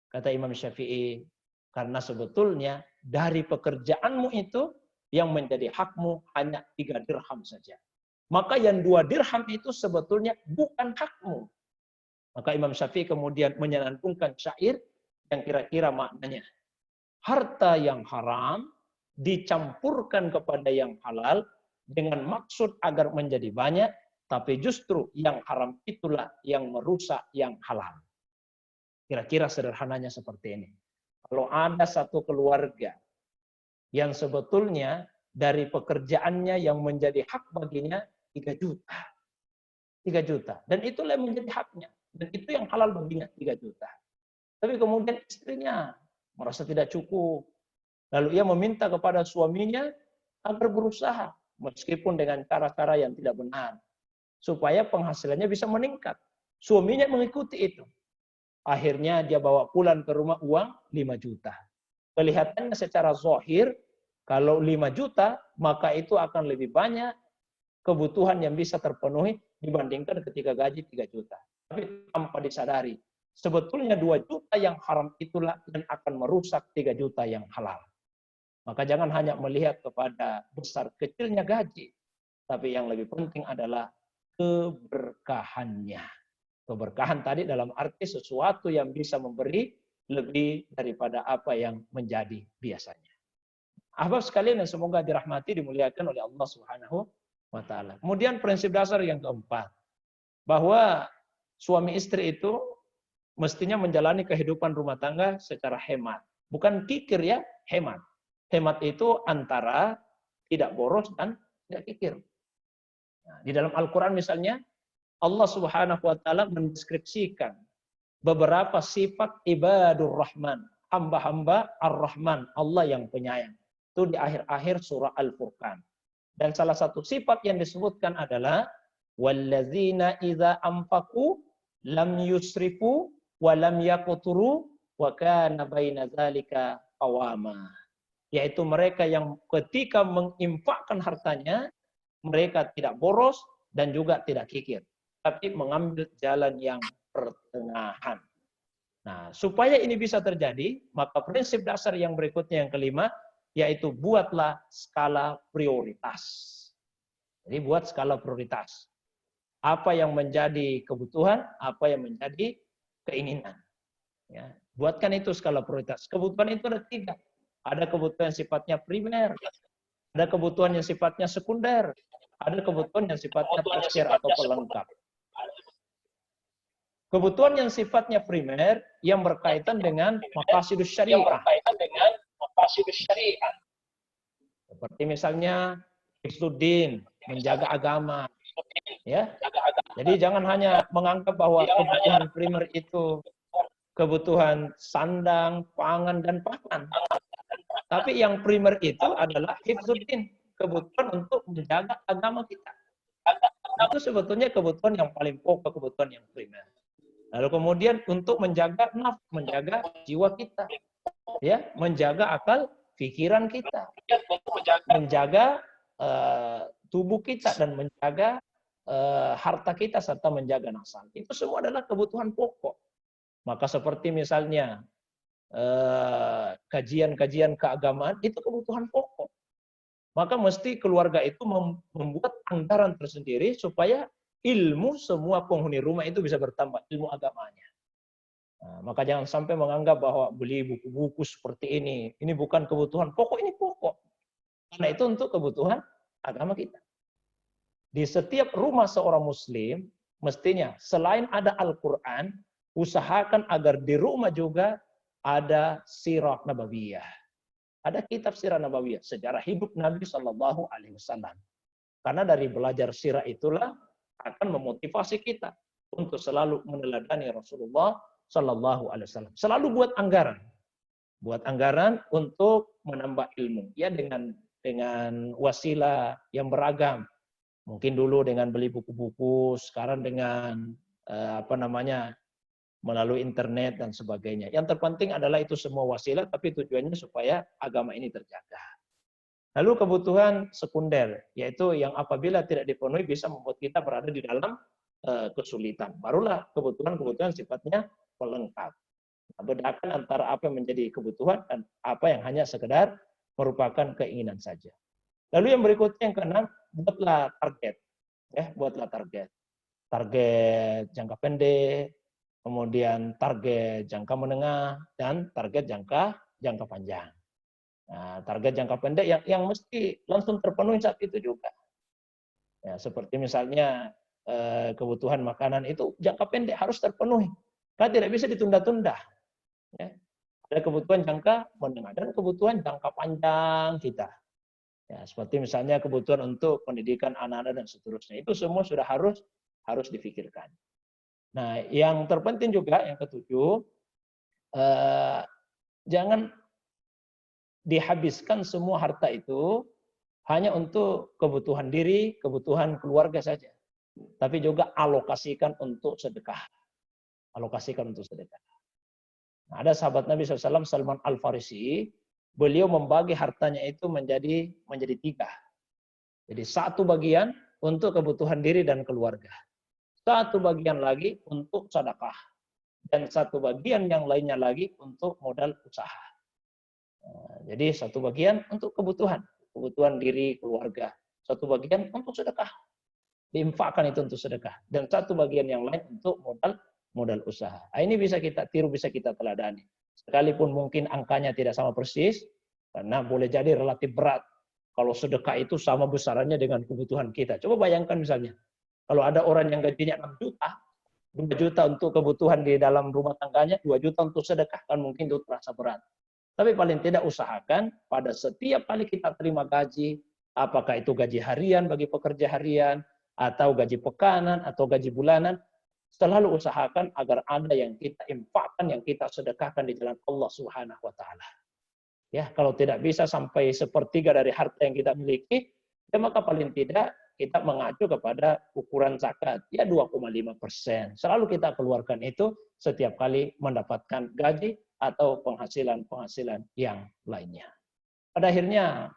Kata Imam Syafi'i, karena sebetulnya dari pekerjaanmu itu, yang menjadi hakmu hanya 3 dirham saja. Maka yang 2 dirham itu sebetulnya bukan hakmu. Maka Imam Syafi'i kemudian menyantumkan syair yang kira-kira maknanya, harta yang haram dicampurkan kepada yang halal dengan maksud agar menjadi banyak, tapi justru yang haram itulah yang merusak yang halal. Kira-kira sederhananya seperti ini. Kalau ada satu keluarga yang sebetulnya dari pekerjaannya yang menjadi hak baginya 3 juta. 3 juta. Dan itulah yang menjadi haknya. Dan itu yang halal baginya 3 juta. Tapi kemudian istrinya merasa tidak cukup. Lalu ia meminta kepada suaminya agar berusaha. Meskipun dengan cara-cara yang tidak benar. Supaya penghasilannya bisa meningkat. Suaminya mengikuti itu. Akhirnya dia bawa pulang ke rumah uang 5 juta. Kelihatannya secara zahir, kalau 5 juta, maka itu akan lebih banyak kebutuhan yang bisa terpenuhi dibandingkan ketika gaji 3 juta. Tapi tanpa disadari, sebetulnya 2 juta yang haram itulah yang akan merusak 3 juta yang halal. Maka jangan hanya melihat kepada besar kecilnya gaji, tapi yang lebih penting adalah keberkahannya. Keberkahan tadi dalam arti sesuatu yang bisa memberi lebih daripada apa yang menjadi biasanya. Ahbab sekalian yang semoga dirahmati, dimuliakan oleh Allah Subhanahu wa taala. Kemudian prinsip dasar yang keempat, bahwa suami istri itu mestinya menjalani kehidupan rumah tangga secara hemat. Bukan kikir ya, hemat. Hemat itu antara tidak boros dan tidak kikir. Nah, di dalam Al-Quran misalnya, Allah Subhanahu wa taala mendeskripsikan beberapa sifat ibadur rahman, hamba-hamba ar-Rahman, Allah yang penyayang. Itu di akhir-akhir surah Al-Furqan. Dan salah satu sifat yang disebutkan adalah wallazina idza anfaqu lam yusrifu wa lam yaqturu wa kana baina dzalika qawama. Yaitu mereka yang ketika menginfakkan hartanya, mereka tidak boros dan juga tidak kikir, tapi mengambil jalan yang pertengahan. Nah, supaya ini bisa terjadi, maka prinsip dasar yang berikutnya yang kelima, yaitu buatlah skala prioritas. Jadi buat skala prioritas. Apa yang menjadi kebutuhan, apa yang menjadi keinginan. Ya, buatkan itu skala prioritas. Kebutuhan itu ada 3. Ada kebutuhan yang sifatnya primer, ada kebutuhan yang sifatnya sekunder, ada kebutuhan yang sifatnya tersier atau pelengkap. Kebutuhan yang sifatnya primer yang berkaitan dengan maqasidus syariah. Seperti misalnya hifdzuddin, menjaga agama. Ya. Jadi jangan hanya menganggap bahwa kebutuhan primer itu kebutuhan sandang, pangan, dan pakan. Tapi yang primer itu adalah hifdzuddin, kebutuhan untuk menjaga agama kita. Itu sebetulnya kebutuhan yang paling pokok, kebutuhan yang primer. Lalu kemudian untuk menjaga nafsu, menjaga jiwa kita, ya, menjaga akal pikiran kita, menjaga tubuh kita dan menjaga harta kita serta menjaga nasab. Itu semua adalah kebutuhan pokok. Maka seperti misalnya kajian-kajian keagamaan itu kebutuhan pokok. Maka mesti keluarga itu membuat anggaran tersendiri supaya ilmu semua penghuni rumah itu bisa bertambah, ilmu agamanya. Nah, maka jangan sampai menganggap bahwa beli buku-buku seperti ini bukan kebutuhan pokok, ini pokok. Karena itu untuk kebutuhan agama kita. Di setiap rumah seorang muslim, mestinya selain ada Al-Quran, usahakan agar di rumah juga ada sirah nabawiyah. Ada kitab sirah nabawiyah, sejarah hidup Nabi Shallallahu Alaihi Wasallam. Karena dari belajar sirah itulah akan memotivasi kita untuk selalu meneladani Rasulullah Shallallahu Alaihi Wasallam. Selalu buat anggaran untuk menambah ilmu, ya dengan wasilah yang beragam. Mungkin dulu dengan beli buku-buku, sekarang dengan melalui internet dan sebagainya. Yang terpenting adalah itu semua wasilah, tapi tujuannya supaya agama ini terjaga. Lalu kebutuhan sekunder, yaitu yang apabila tidak dipenuhi bisa membuat kita berada di dalam kesulitan. Barulah kebutuhan-kebutuhan sifatnya pelengkap. Nah, bedakan antara apa yang menjadi kebutuhan dan apa yang hanya sekedar merupakan keinginan saja. Lalu yang berikutnya yang keenam, buatlah target. Ya, buatlah target. Target jangka pendek, kemudian target jangka menengah, dan target jangka panjang. Nah, target jangka pendek yang mesti langsung terpenuhi saat itu juga. Ya, seperti misalnya kebutuhan makanan itu jangka pendek harus terpenuhi. Karena tidak bisa ditunda-tunda. Ya. Ada kebutuhan jangka menengah dan kebutuhan jangka panjang kita. Ya, seperti misalnya kebutuhan untuk pendidikan anak-anak dan seterusnya. Itu semua sudah harus difikirkan. Nah, yang terpenting juga yang ketujuh, jangan dihabiskan semua harta itu hanya untuk kebutuhan diri, kebutuhan keluarga saja. Tapi juga alokasikan untuk sedekah. Alokasikan untuk sedekah. Nah, ada sahabat Nabi SAW, Salman Al-Farisi, beliau membagi hartanya itu menjadi tiga. Jadi satu bagian untuk kebutuhan diri dan keluarga. Satu bagian lagi untuk sedekah. Dan satu bagian yang lainnya lagi untuk modal usaha. Jadi satu bagian untuk kebutuhan diri, keluarga. Satu bagian untuk sedekah. Diinfakkan itu untuk sedekah. Dan satu bagian yang lain untuk modal usaha. Nah, ini bisa kita tiru, bisa kita teladani. Sekalipun mungkin angkanya tidak sama persis, karena boleh jadi relatif berat. Kalau sedekah itu sama besarannya dengan kebutuhan kita. Coba bayangkan misalnya, kalau ada orang yang gajinya 6 juta, 2 juta untuk kebutuhan di dalam rumah tangganya, 2 juta untuk sedekah, kan mungkin itu terasa berat. Tapi paling tidak usahakan pada setiap kali kita terima gaji, apakah itu gaji harian bagi pekerja harian, atau gaji pekanan, atau gaji bulanan, selalu usahakan agar ada yang kita infakkan, yang kita sedekahkan di jalan Allah Subhanahu wa taala. Ya, kalau tidak bisa sampai sepertiga dari harta yang kita miliki, ya maka paling tidak kita mengacu kepada ukuran zakat, ya 2,5%. Selalu kita keluarkan itu setiap kali mendapatkan gaji atau penghasilan-penghasilan yang lainnya. Pada akhirnya,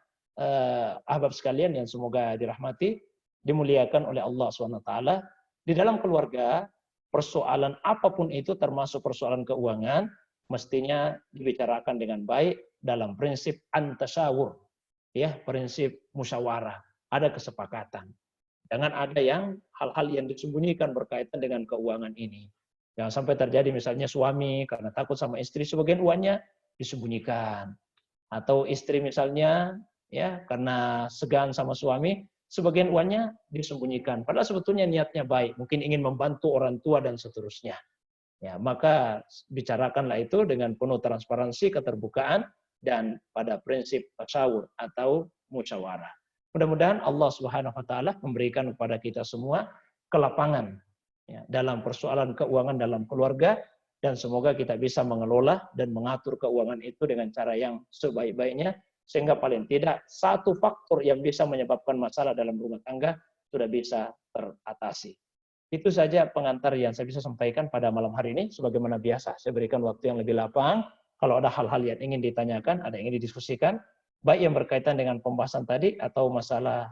ahbab sekalian yang semoga dirahmati, dimuliakan oleh Allah SWT, di dalam keluarga, persoalan apapun itu termasuk persoalan keuangan, mestinya dibicarakan dengan baik dalam prinsip antasyawur, ya, prinsip musyawarah, ada kesepakatan. Jangan ada yang hal-hal yang disembunyikan berkaitan dengan keuangan ini. Jangan sampai terjadi misalnya suami karena takut sama istri, sebagian uangnya disembunyikan. Atau istri misalnya ya karena segan sama suami, sebagian uangnya disembunyikan. Padahal sebetulnya niatnya baik, mungkin ingin membantu orang tua dan seterusnya. Ya, maka bicarakanlah itu dengan penuh transparansi, keterbukaan, dan pada prinsip tasyawur atau musyawarah. Mudah-mudahan Allah Subhanahu wa taala memberikan kepada kita semua kelapangan ya, dalam persoalan keuangan dalam keluarga, dan semoga kita bisa mengelola dan mengatur keuangan itu dengan cara yang sebaik-baiknya, sehingga paling tidak satu faktor yang bisa menyebabkan masalah dalam rumah tangga sudah bisa teratasi. Itu saja pengantar yang saya bisa sampaikan pada malam hari ini. Sebagaimana biasa, saya berikan waktu yang lebih lapang. Kalau ada hal-hal yang ingin ditanyakan, ada yang ingin didiskusikan, baik yang berkaitan dengan pembahasan tadi atau masalah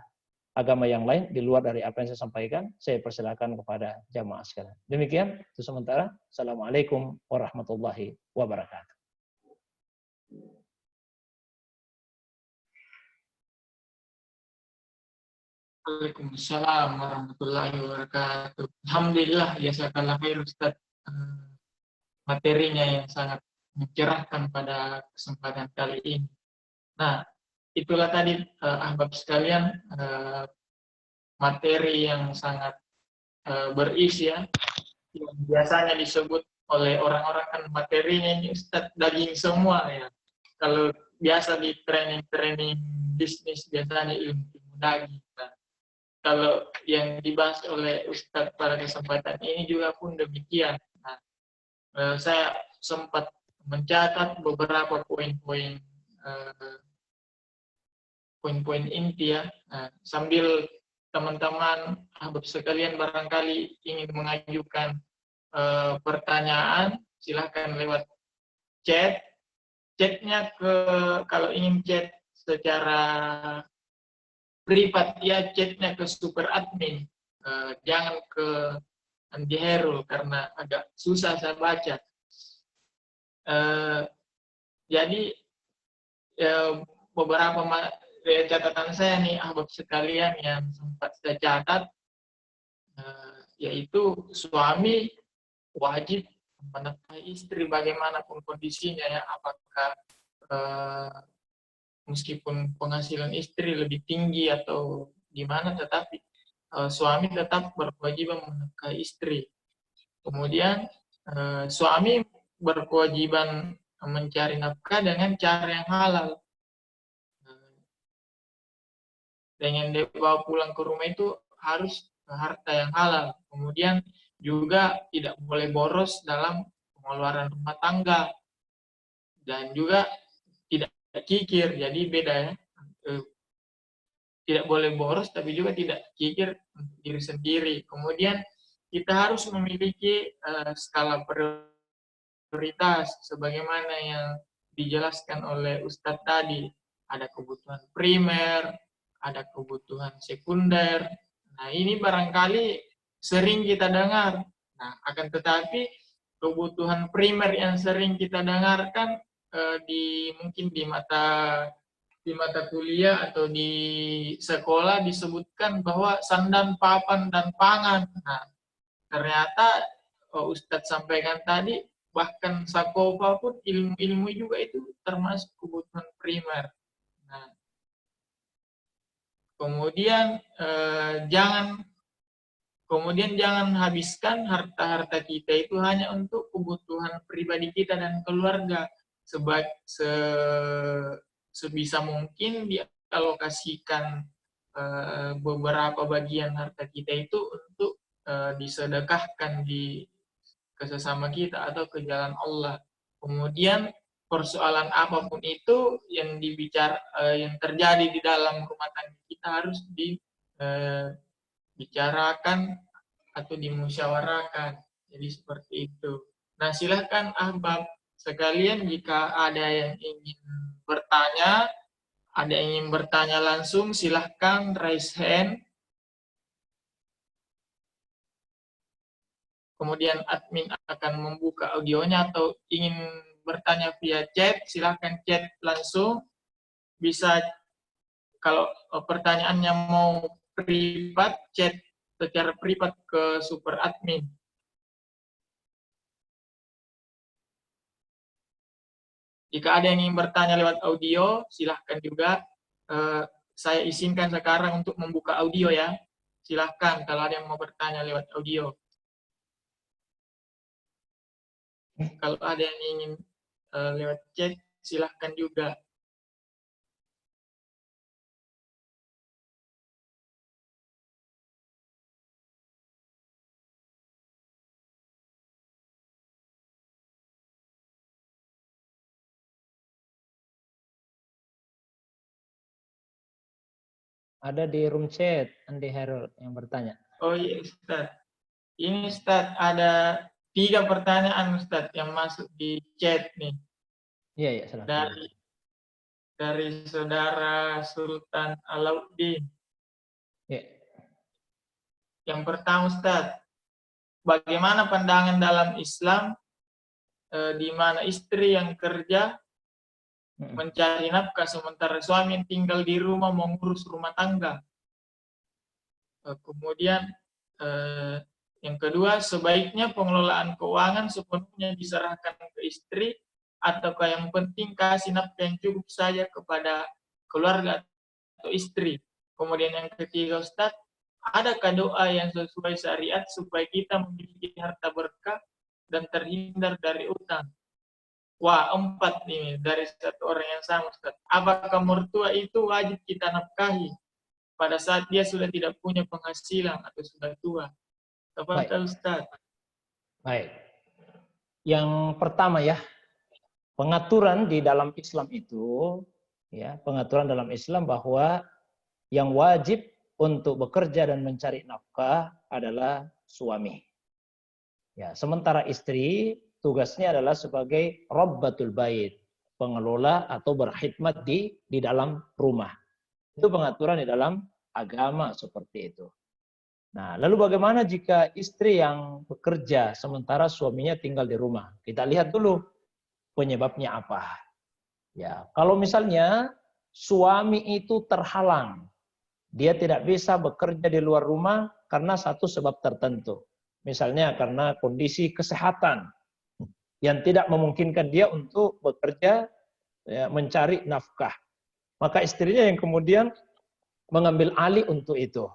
agama yang lain di luar dari apa yang saya sampaikan, saya persilakan kepada jamaah sekalian. Demikian untuk sementara. Assalamualaikum warahmatullahi wabarakatuh. Waalaikumsalam warahmatullahi wabarakatuh. Alhamdulillah, jazakallah khair Ustaz. Materinya yang sangat mencerahkan pada kesempatan kali ini. Nah, itulah tadi ahbab sekalian, materi yang sangat berisi ya, yang biasanya disebut oleh orang-orang kan materinya ini Ustaz daging semua ya. Kalau biasa di training bisnis biasanya ilmu daging. Nah, kalau yang dibahas oleh Ustadz pada kesempatan ini juga pun demikian. Nah, saya sempat mencatat beberapa poin-poin inti ya. Nah, sambil teman-teman ahbab sekalian barangkali ingin mengajukan pertanyaan, silahkan lewat chat. Chatnya kalau ingin chat secara privat ya chatnya ke super admin, jangan ke Andi Herul karena agak susah saya baca. Jadi beberapa catatan saya nih ahbab sekalian yang sempat saya catat, yaitu suami wajib menafkahi istri bagaimanapun kondisinya ya, apakah meskipun penghasilan istri lebih tinggi atau gimana, tetapi suami tetap berkewajiban menafkahi istri. Kemudian suami berkewajiban mencari nafkah dengan cara yang halal. Dengan dia bawa pulang ke rumah itu harus harta yang halal. Kemudian juga tidak boleh boros dalam pengeluaran rumah tangga. Dan juga tidak kikir, jadi beda ya. Tidak boleh boros, tapi juga tidak kikir untuk diri sendiri. Kemudian kita harus memiliki skala prioritas, sebagaimana yang dijelaskan oleh Ustadz tadi. Ada kebutuhan primer, ada kebutuhan sekunder. Nah, ini barangkali sering kita dengar. Nah, akan tetapi kebutuhan primer yang sering kita dengarkan mungkin di mata kuliah atau di sekolah disebutkan bahwa sandan, papan, dan pangan. Nah, ternyata Ustadz sampaikan tadi, bahkan sakopa pun ilmu-ilmu juga itu termasuk kebutuhan primer. Nah, kemudian jangan habiskan harta-harta kita itu hanya untuk kebutuhan pribadi kita dan keluarga. Sebisa mungkin dialokasikan beberapa bagian harta kita itu untuk disedekahkan ke sesama kita atau ke jalan Allah. Kemudian persoalan apapun itu yang terjadi di dalam rumah tangga kita harus dibicarakan atau dimusyawarahkan. Jadi seperti itu. Nah, silahkan Ahbab sekalian, jika ada yang ingin bertanya, langsung, silahkan raise hand. Kemudian admin akan membuka audionya, atau ingin bertanya via chat, silahkan chat langsung. Bisa, kalau pertanyaannya mau privat, chat secara privat ke super admin. Jika ada yang ingin bertanya lewat audio, silahkan juga. Saya izinkan sekarang untuk membuka audio ya. Silahkan kalau ada yang mau bertanya lewat audio. Kalau ada yang ingin lewat chat, silahkan juga. Ada di room chat, Andi Harold yang bertanya. Oh iya Ustaz. Ini Ustaz, ada 3 pertanyaan Ustaz yang masuk di chat nih. Iya, iya, silahkan. Dari saudara Sultan Alauddin. Ya. Yang pertama Ustaz, bagaimana pandangan dalam Islam di mana istri yang kerja mencari nafkah sementara suami yang tinggal di rumah mengurus rumah tangga? Kemudian yang kedua, sebaiknya pengelolaan keuangan sepenuhnya diserahkan ke istri, ataukah yang penting kasih nafkah yang cukup saja kepada keluarga atau istri? Kemudian yang ketiga Ustaz, adakah doa yang sesuai syariat supaya kita memiliki harta berkah dan terhindar dari utang? Wah, 4 nih dari satu orang yang sama Ustaz. Apakah mertua itu wajib kita nafkahi pada saat dia sudah tidak punya penghasilan atau sudah tua? Tafadhal Ustaz. Baik. Yang pertama ya, pengaturan di dalam Islam itu, ya, pengaturan dalam Islam bahwa yang wajib untuk bekerja dan mencari nafkah adalah suami. Ya, sementara istri tugasnya adalah sebagai Rabbatul Bait, pengelola atau berkhidmat di dalam rumah. Itu pengaturan di dalam agama seperti itu. Nah, lalu bagaimana jika istri yang bekerja sementara suaminya tinggal di rumah? Kita lihat dulu penyebabnya apa. Ya, kalau misalnya suami itu terhalang, dia tidak bisa bekerja di luar rumah karena satu sebab tertentu. Misalnya karena kondisi kesehatan yang tidak memungkinkan dia untuk bekerja, ya, mencari nafkah. Maka istrinya yang kemudian mengambil alih untuk itu.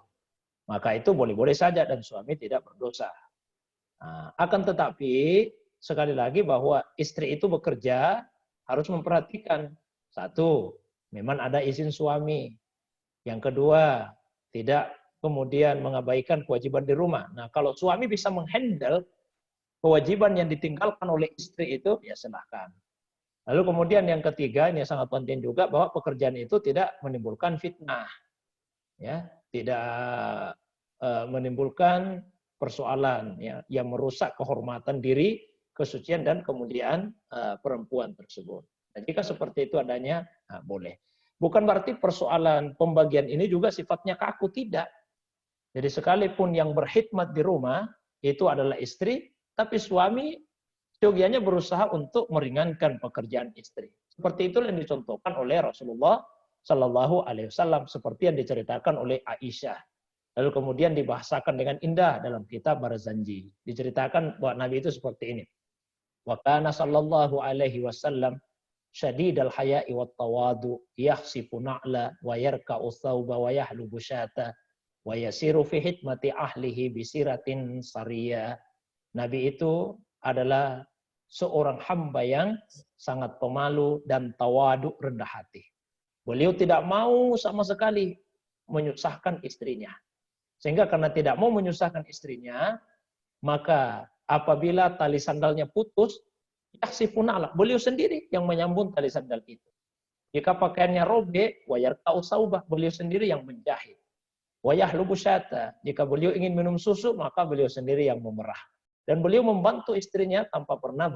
Maka itu boleh-boleh saja dan suami tidak berdosa. Nah, akan tetapi sekali lagi bahwa istri itu bekerja harus memperhatikan. Satu, memang ada izin suami. Yang kedua, tidak kemudian mengabaikan kewajiban di rumah. Nah, kalau suami bisa menghandle kewajiban yang ditinggalkan oleh istri itu, ya silahkan. Lalu kemudian yang ketiga, ini sangat penting juga, bahwa pekerjaan itu tidak menimbulkan fitnah. Ya, tidak menimbulkan persoalan ya, yang merusak kehormatan diri, kesucian dan kemuliaan perempuan tersebut. Nah, jika seperti itu adanya, nah, boleh. Bukan berarti persoalan pembagian ini juga sifatnya kaku, tidak. Jadi sekalipun yang berkhidmat di rumah itu adalah istri, tapi suami seyogianya berusaha untuk meringankan pekerjaan istri. Seperti itu yang dicontohkan oleh Rasulullah Shallallahu Alaihi Wasallam, seperti yang diceritakan oleh Aisyah. Lalu kemudian dibahasakan dengan indah dalam kitab Barzanji. Diceritakan bahwa Nabi itu seperti ini. Wa kana sallallahu alaihi wasallam syadidal haya'i wat tawadu yahsifu na'la wa yarka'u thawba wa yahlubu syata wa yasiru fi hikmati ahlihi bisiratin sariyah. Nabi itu adalah seorang hamba yang sangat pemalu dan tawadu, rendah hati. Beliau tidak mau sama sekali menyusahkan istrinya. Sehingga karena tidak mau menyusahkan istrinya, maka apabila tali sandalnya putus, yaksifunala, beliau sendiri yang menyambung tali sandal itu. Jika pakaiannya robek, wayarka'u saubah, beliau sendiri yang menjahit. Wayahlubu syata, jika beliau ingin minum susu, maka beliau sendiri yang memerah. Dan beliau membantu istrinya tanpa pernah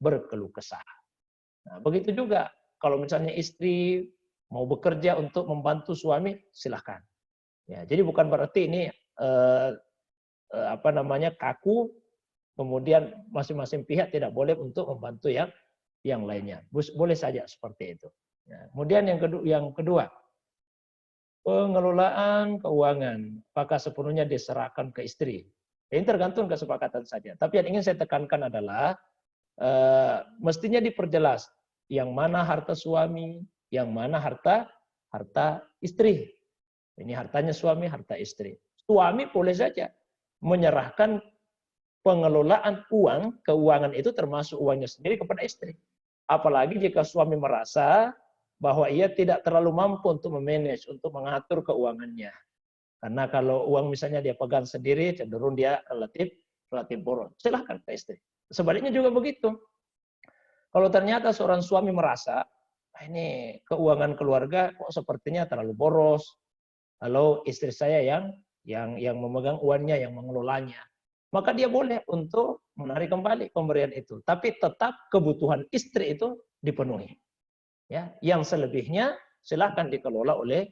berkeluh kesah. Nah, begitu juga kalau misalnya istri mau bekerja untuk membantu suami, silahkan. Ya, jadi bukan berarti ini kaku, kemudian masing-masing pihak tidak boleh untuk membantu yang lainnya. Boleh saja seperti itu. Ya, kemudian yang kedua, pengelolaan keuangan apakah sepenuhnya diserahkan ke istri? Ini tergantung kesepakatan saja. Tapi yang ingin saya tekankan adalah mestinya diperjelas yang mana harta suami, yang mana harta istri. Ini hartanya suami, harta istri. Suami boleh saja menyerahkan pengelolaan keuangan itu termasuk uangnya sendiri kepada istri. Apalagi jika suami merasa bahwa ia tidak terlalu mampu untuk memanage, untuk mengatur keuangannya. Karena kalau uang misalnya dia pegang sendiri, cenderung dia relatif boros. Silahkan ke istri. Sebaliknya juga begitu. Kalau ternyata seorang suami merasa, ini keuangan keluarga kok sepertinya terlalu boros, lalu istri saya yang memegang uangnya, yang mengelolanya, maka dia boleh untuk menarik kembali pemberian itu. Tapi tetap kebutuhan istri itu dipenuhi. Ya, yang selebihnya silahkan dikelola oleh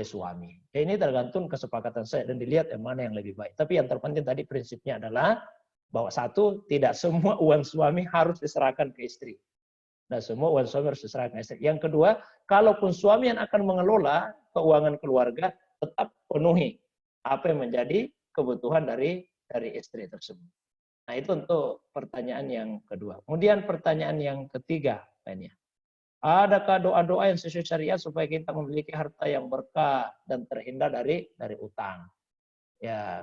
suami. Ya, ini tergantung kesepakatan saya dan dilihat yang mana yang lebih baik. Tapi yang terpenting tadi prinsipnya adalah bahwa satu, tidak semua uang suami harus diserahkan ke istri. Nah, semua uang suami harus diserahkan ke istri. Yang kedua, kalaupun suami yang akan mengelola keuangan keluarga, tetap penuhi apa yang menjadi kebutuhan dari istri tersebut. Nah, itu untuk pertanyaan yang kedua. Kemudian pertanyaan yang ketiga, lainnya. Adakah doa-doa yang sesuai syariat supaya kita memiliki harta yang berkah dan terhindar dari utang? Ya,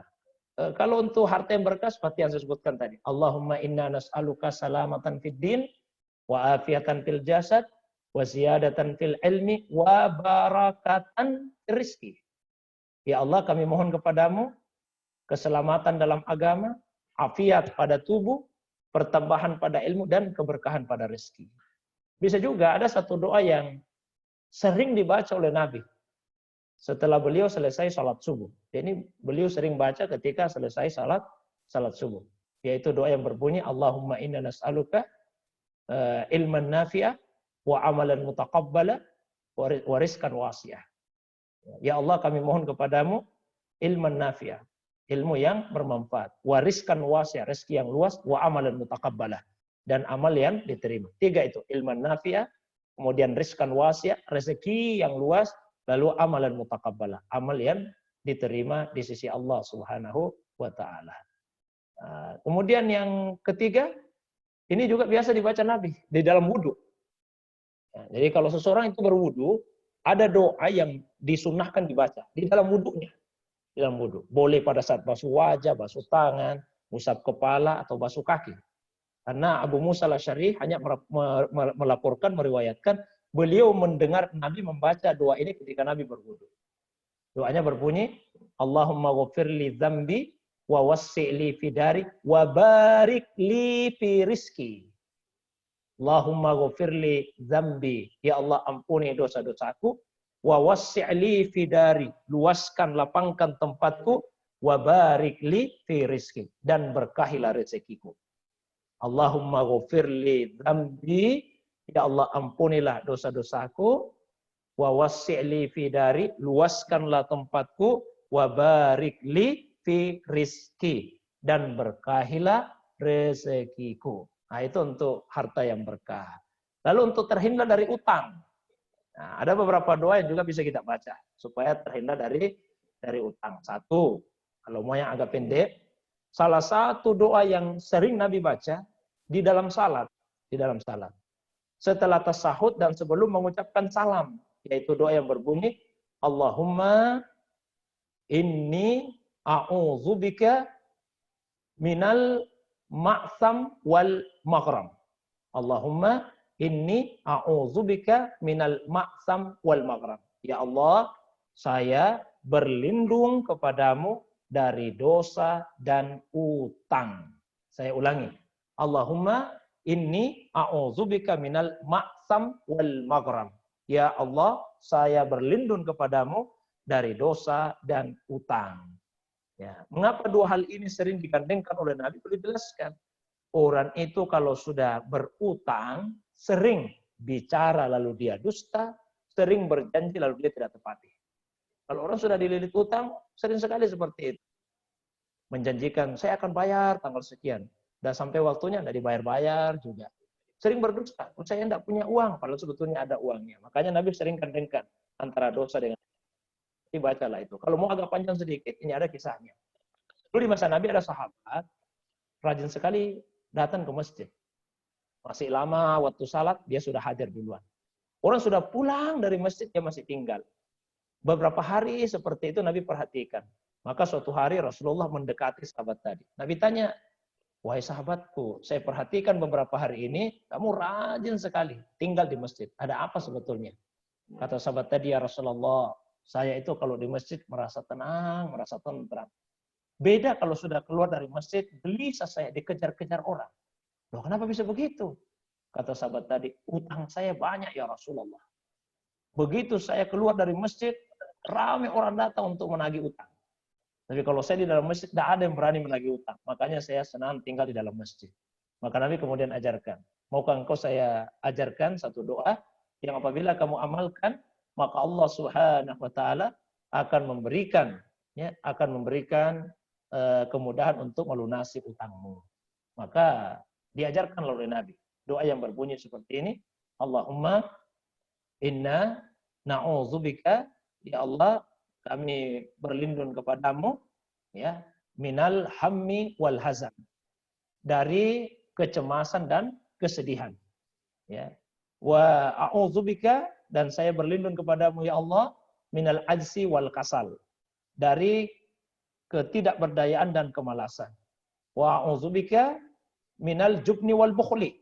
kalau untuk harta yang berkah seperti yang saya sebutkan tadi, Allahumma inna nas'aluka salamatan fid din wa afiatan fil jasad wa ziyadatan fil ilmi wa barakatan rizki. Ya Allah, kami mohon kepadamu keselamatan dalam agama, afiat pada tubuh, pertambahan pada ilmu dan keberkahan pada rezeki. Bisa juga ada satu doa yang sering dibaca oleh Nabi setelah beliau selesai salat subuh. Ini beliau sering baca ketika selesai salat subuh. Yaitu doa yang berbunyi, Allahumma inna nas'aluka ilman nafi'ah wa amalan mutaqabbala wa rizqan wasi'ah. Ya Allah, kami mohon kepadamu ilman nafi'ah, ilmu yang bermanfaat, wa rizqan wasi'ah, rezeki yang luas, wa amalan mutaqabbalah, dan amal yang diterima. Tiga itu, ilman nafi'ah, kemudian rizqan wasi'ah, rezeki yang luas, lalu amalan mutaqabbalah, amal yang diterima di sisi Allah Subhanahu wa taala. Kemudian yang ketiga, ini juga biasa dibaca Nabi di dalam wudu. Jadi kalau seseorang itu berwudu, ada doa yang disunnahkan dibaca di dalam wudunya. Di dalam wudu. Boleh pada saat basuh wajah, basuh tangan, usap kepala, atau basuh kaki. Karena Abu Musa al-Asy'ari hanya melaporkan, meriwayatkan, beliau mendengar Nabi membaca doa ini ketika Nabi berwudu. Doanya berbunyi, Allahumma ghafirli dzambi wa wassi'li fi dari wa barik li fi rizki. Allahumma ghafirli dzambi, ya Allah ampuni dosa-dosaku, wa wassi'li fi dari, luaskan lapangkan tempatku, wa barik li fi rizki, dan berkahilah rezekiku. Allahumma ghafirli dzambi, ya Allah ampunilah dosa-dosaku, wa wassi'li fi dari, luaskanlah tempatku, wa barik li fi rizki, dan berkahilah rezekiku. Nah, itu untuk harta yang berkah. Lalu untuk terhindar dari utang. Nah, ada beberapa doa yang juga bisa kita baca supaya terhindar dari utang. Satu, kalau mau yang agak pendek, salah satu doa yang sering Nabi baca di dalam salat, setelah tasahud dan sebelum mengucapkan salam, yaitu doa yang berbunyi, Allahumma inni a'udzubika minal ma'sam wal maghram. Allahumma inni a'udzubika minal ma'sam wal maghram. Ya Allah, saya berlindung kepadamu dari dosa dan utang. Saya ulangi. Allahumma inni a'udzubika minal ma'sam wal maghram. Ya Allah, saya berlindung kepadamu dari dosa dan utang. Ya, mengapa dua hal ini sering digandengkan oleh Nabi? Perlu dijelaskan. Orang itu kalau sudah berutang, sering bicara lalu dia dusta, sering berjanji lalu dia tidak tepati. Kalau orang sudah dililit utang, sering sekali seperti itu. Menjanjikan, saya akan bayar tanggal sekian. Dan sampai waktunya tidak dibayar-bayar juga. Sering berdusta, saya tidak punya uang, padahal sebetulnya ada uangnya. Makanya Nabi sering gandengkan antara dosa dengan dibacalah itu. Kalau mau agak panjang sedikit, ini ada kisahnya. Dulu di masa Nabi ada sahabat, rajin sekali datang ke masjid. Masih lama waktu salat, dia sudah hadir duluan. Orang sudah pulang dari masjid, dia masih tinggal. Beberapa hari seperti itu Nabi perhatikan. Maka suatu hari Rasulullah mendekati sahabat tadi. Nabi tanya, wahai sahabatku, saya perhatikan beberapa hari ini, kamu rajin sekali tinggal di masjid. Ada apa sebetulnya? Kata sahabat tadi, ya Rasulullah, saya itu kalau di masjid merasa tenang, merasa tentram. Beda kalau sudah keluar dari masjid, gelisah saya dikejar-kejar orang. Loh, kenapa bisa begitu? Kata sahabat tadi, utang saya banyak ya Rasulullah. Begitu saya keluar dari masjid, ramai orang datang untuk menagih utang. Tapi kalau saya di dalam masjid, tidak ada yang berani menagih utang. Makanya saya senang tinggal di dalam masjid. Maka Nabi kemudian ajarkan. Maukah engkau saya ajarkan satu doa yang apabila kamu amalkan, maka Allah Subhanahu wa taala akan memberikan kemudahan untuk melunasi utangmu. Maka diajarkan oleh Nabi doa yang berbunyi seperti ini, Allahumma inna na'udzubika, ya Allah kami berlindung kepadamu, ya, minal hammi wal hazan, dari kecemasan dan kesedihan, ya. Wa a'udzubika, dan saya berlindung kepadamu ya Allah, minal ajzi wal kasal, dari ketidakberdayaan dan kemalasan. Wa a'udzubika minal jubni wal bukhli,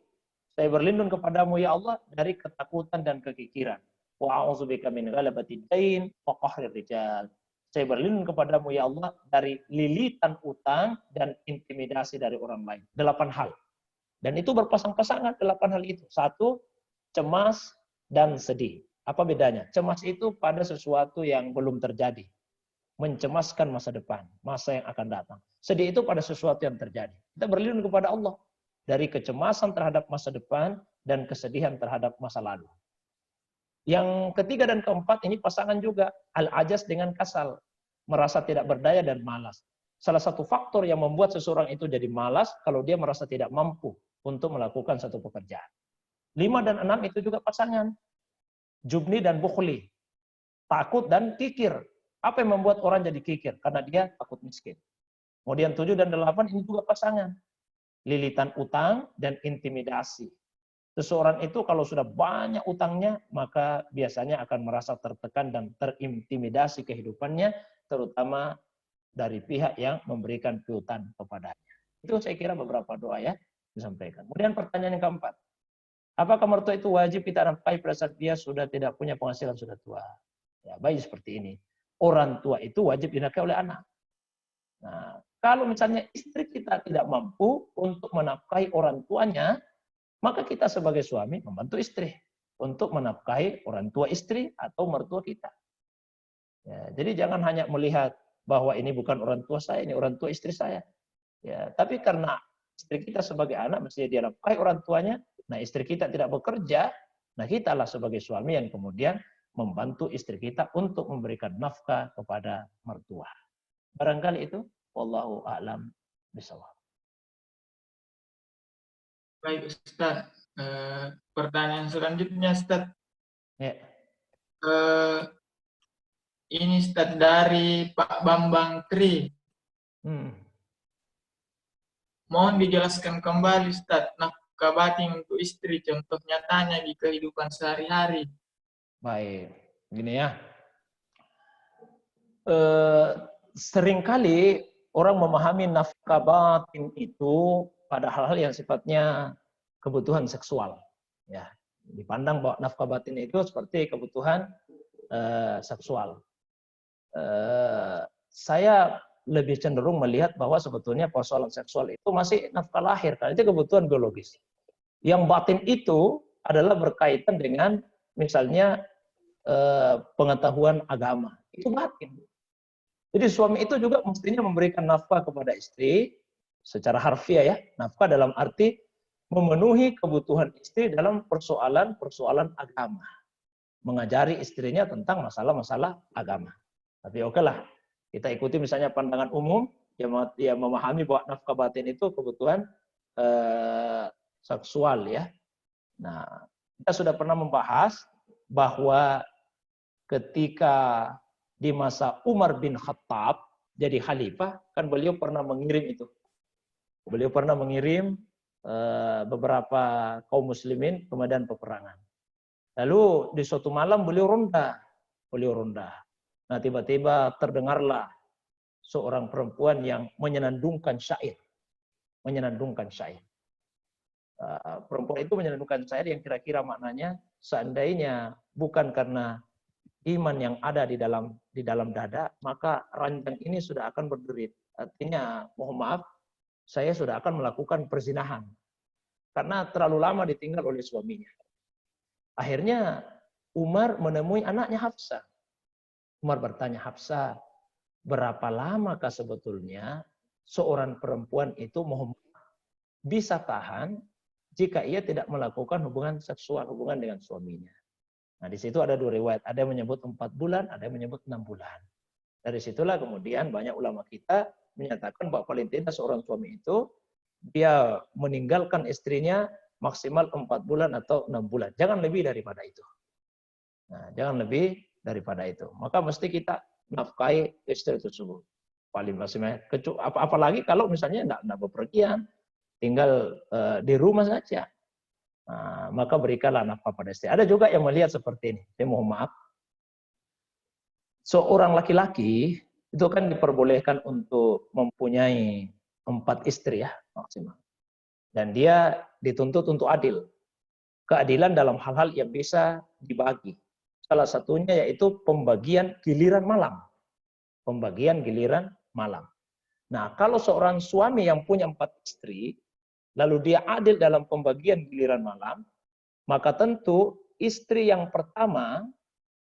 saya berlindung kepadamu ya Allah dari ketakutan dan kekikiran. Wa a'udzubika min ghalabatid dain wa qahrir rijal. Saya berlindung kepadamu ya Allah dari lilitan utang dan intimidasi dari orang lain. 8 hal. Dan itu berpasang-pasangan 8 hal itu. 1, cemas dan sedih. Apa bedanya? Cemas itu pada sesuatu yang belum terjadi. Mencemaskan masa depan, masa yang akan datang. Sedih itu pada sesuatu yang terjadi. Kita berlindung kepada Allah dari kecemasan terhadap masa depan dan kesedihan terhadap masa lalu. Yang ketiga dan keempat ini pasangan juga, al-ajaz dengan kasal, merasa tidak berdaya dan malas. Salah satu faktor yang membuat seseorang itu jadi malas kalau dia merasa tidak mampu untuk melakukan satu pekerjaan. 5 dan 6 itu juga pasangan, jubni dan bukhli, takut dan kikir. Apa yang membuat orang jadi kikir? Karena dia takut miskin. Kemudian 7 dan 8 ini juga pasangan, lilitan utang dan intimidasi. Seseorang itu kalau sudah banyak utangnya, maka biasanya akan merasa tertekan dan terintimidasi kehidupannya, terutama dari pihak yang memberikan piutang kepadanya. Itu saya kira beberapa doa ya. disampaikan. Kemudian pertanyaan yang keempat, apakah mertua itu wajib kita nafkahi pada saat dia sudah tidak punya penghasilan, sudah tua? Ya, baik seperti ini. Orang tua itu wajib dinafkahi oleh anak. Nah, kalau misalnya istri kita tidak mampu untuk menafkahi orang tuanya, maka kita sebagai suami membantu istri untuk menafkahi orang tua istri atau mertua kita. Ya, jadi jangan hanya melihat bahwa ini bukan orang tua saya, ini orang tua istri saya. Ya, tapi karena istri kita sebagai anak mesti dia nafkahi orang tuanya, nah istri kita tidak bekerja, nah kitalah sebagai suami yang kemudian membantu istri kita untuk memberikan nafkah kepada mertua. Barangkali itu, wallahu a'lam bishawab. Baik Ustaz. Pertanyaan selanjutnya Ustaz. Ya. Ini Ustaz dari Pak Bambang Tri. Mohon dijelaskan kembali Ustaz, nafkah batin untuk istri, contoh nyatanya di kehidupan sehari-hari. Baik, gini ya. Seringkali orang memahami nafkah batin itu pada hal-hal yang sifatnya kebutuhan seksual. Ya, dipandang bahwa nafkah batin itu seperti kebutuhan seksual. Saya lebih cenderung melihat bahwa sebetulnya persoalan seksual itu masih nafkah lahir, karena itu kebutuhan biologis. Yang batin itu adalah berkaitan dengan misalnya pengetahuan agama, itu batin. Jadi suami itu juga mestinya memberikan nafkah kepada istri secara harfiah ya, nafkah dalam arti memenuhi kebutuhan istri dalam persoalan-persoalan agama, mengajari istrinya tentang masalah-masalah agama. Tapi oke lah, kita ikuti misalnya pandangan umum yang memahami bahwa nafkah batin itu kebutuhan seksual ya. Nah, kita sudah pernah membahas bahwa ketika di masa Umar bin Khattab jadi khalifah, kan beliau pernah mengirim itu. Beliau pernah mengirim beberapa kaum muslimin ke medan peperangan. Lalu di suatu malam beliau ronda. Nah, tiba-tiba terdengarlah seorang perempuan yang menyenandungkan syair. Perempuan itu menyenandungkan syair yang kira-kira maknanya, seandainya bukan karena iman yang ada di dalam dada, maka ranjang ini sudah akan berderit. Artinya, mohon maaf, saya sudah akan melakukan perzinahan. Karena terlalu lama ditinggal oleh suaminya. Akhirnya Umar menemui anaknya Hafsah. Umar bertanya, Hafsah, berapa lamakah sebetulnya seorang perempuan itu bisa tahan jika ia tidak melakukan hubungan seksual, hubungan dengan suaminya? Nah, di situ ada dua riwayat. Ada yang menyebut 4 bulan, ada yang menyebut 6 bulan. Dari situlah kemudian banyak ulama kita menyatakan bahwa paling tidak seorang suami itu dia meninggalkan istrinya maksimal 4 bulan atau 6 bulan. Jangan lebih daripada itu. Nah, jangan lebih daripada itu. Maka mesti kita nafkahi istri tersebut. Paling maksimal. Apalagi kalau misalnya tidak bepergian, tinggal di rumah saja. Nah, maka berikanlah nafkah pada istri. Ada juga yang melihat seperti ini. Saya mohon maaf. Seorang laki-laki itu kan diperbolehkan untuk mempunyai 4 istri ya maksimal. Dan dia dituntut untuk adil. Keadilan dalam hal-hal yang bisa dibagi. Salah satunya yaitu pembagian giliran malam. Pembagian giliran malam. Nah, kalau seorang suami yang punya 4 istri, lalu dia adil dalam pembagian giliran malam, maka tentu istri yang pertama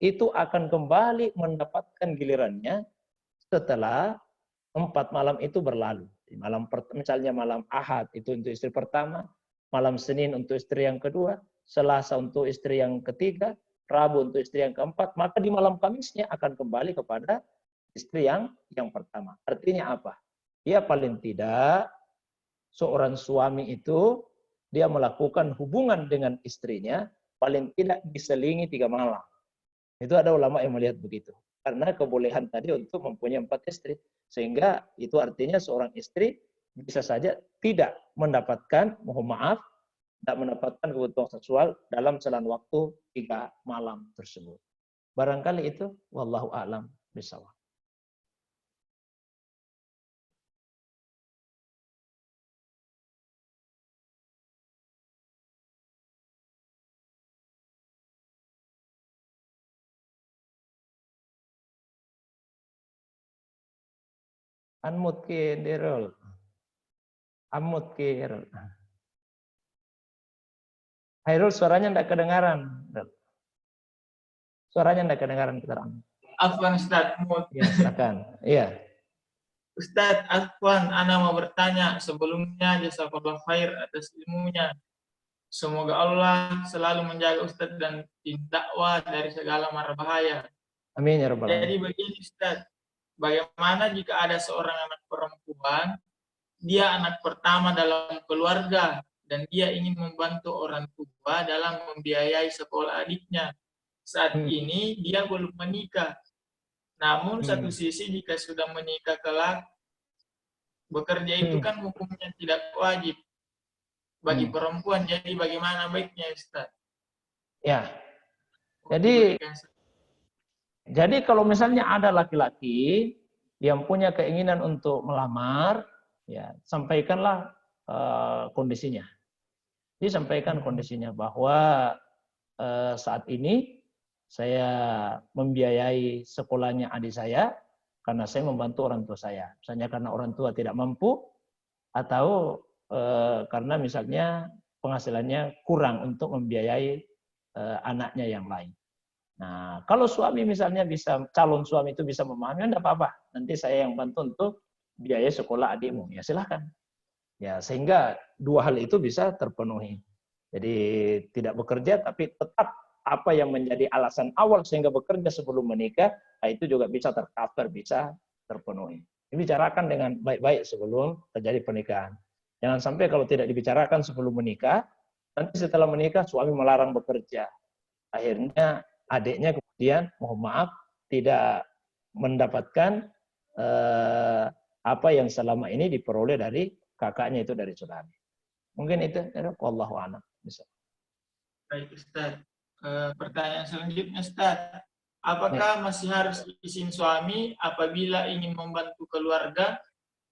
itu akan kembali mendapatkan gilirannya setelah 4 malam itu berlalu. Misalnya malam Ahad itu untuk istri pertama, malam Senin untuk istri yang kedua, Selasa untuk istri yang ketiga, Rabu untuk istri yang keempat, maka di malam Kamisnya akan kembali kepada istri yang pertama. Artinya apa? Ya paling tidak seorang suami itu dia melakukan hubungan dengan istrinya paling tidak diselingi 3 malam. Itu ada ulama yang melihat begitu. Karena kebolehan tadi untuk mempunyai 4 istri. Sehingga itu artinya seorang istri bisa saja tidak mendapatkan, mohon maaf, tidak mendapatkan kebutuhan seksual dalam selang waktu 3 malam tersebut. Barangkali itu, wallahu a'lam bishawab. Unmute ki Dirul. Unmute ki Hairul. Hairul suaranya tidak kedengaran. Suaranya tidak kedengaran kita. Afwan Ustaz, Ya, silakan. Iya. Ustaz, Afwan, Ana mau bertanya sebelumnya jazakallahu khair atas ilmunya. Semoga Allah selalu menjaga Ustaz dan tim dakwah dari segala mara bahaya. Amin ya rabbal Jadi alamin. begini Ustaz, bagaimana jika ada seorang anak perempuan, dia anak pertama dalam keluarga dan dia ingin membantu orang tua dalam membiayai sekolah adiknya. Saat ini dia belum menikah. Namun satu sisi jika sudah menikah kelak, bekerja itu kan hukumnya tidak wajib bagi perempuan. Jadi bagaimana baiknya Ustaz? Ya. Jadi kalau misalnya ada laki-laki yang punya keinginan untuk melamar, ya sampaikanlah kondisinya. Disampaikan kondisinya bahwa saat ini saya membiayai sekolahnya adik saya karena saya membantu orang tua saya. Misalnya karena orang tua tidak mampu atau karena misalnya penghasilannya kurang untuk membiayai anaknya yang lain. Nah, kalau suami misalnya calon suami itu bisa memahami, enggak apa-apa. Nanti saya yang bantu untuk biaya sekolah adikmu. Ya silahkan. Ya, sehingga dua hal itu bisa terpenuhi. Jadi tidak bekerja tapi tetap apa yang menjadi alasan awal sehingga bekerja sebelum menikah, itu juga bisa tercover, bisa terpenuhi. Dibicarakan dengan baik-baik sebelum terjadi pernikahan. Jangan sampai kalau tidak dibicarakan sebelum menikah, nanti setelah menikah suami melarang bekerja. Akhirnya adiknya kemudian, mohon maaf, tidak mendapatkan apa yang selama ini diperoleh dari kakaknya itu dari saudara. Mungkin itu, wallahu a'lam. Bisa. Baik Ustaz. Pertanyaan selanjutnya Ustaz. Apakah masih harus izin suami apabila ingin membantu keluarga,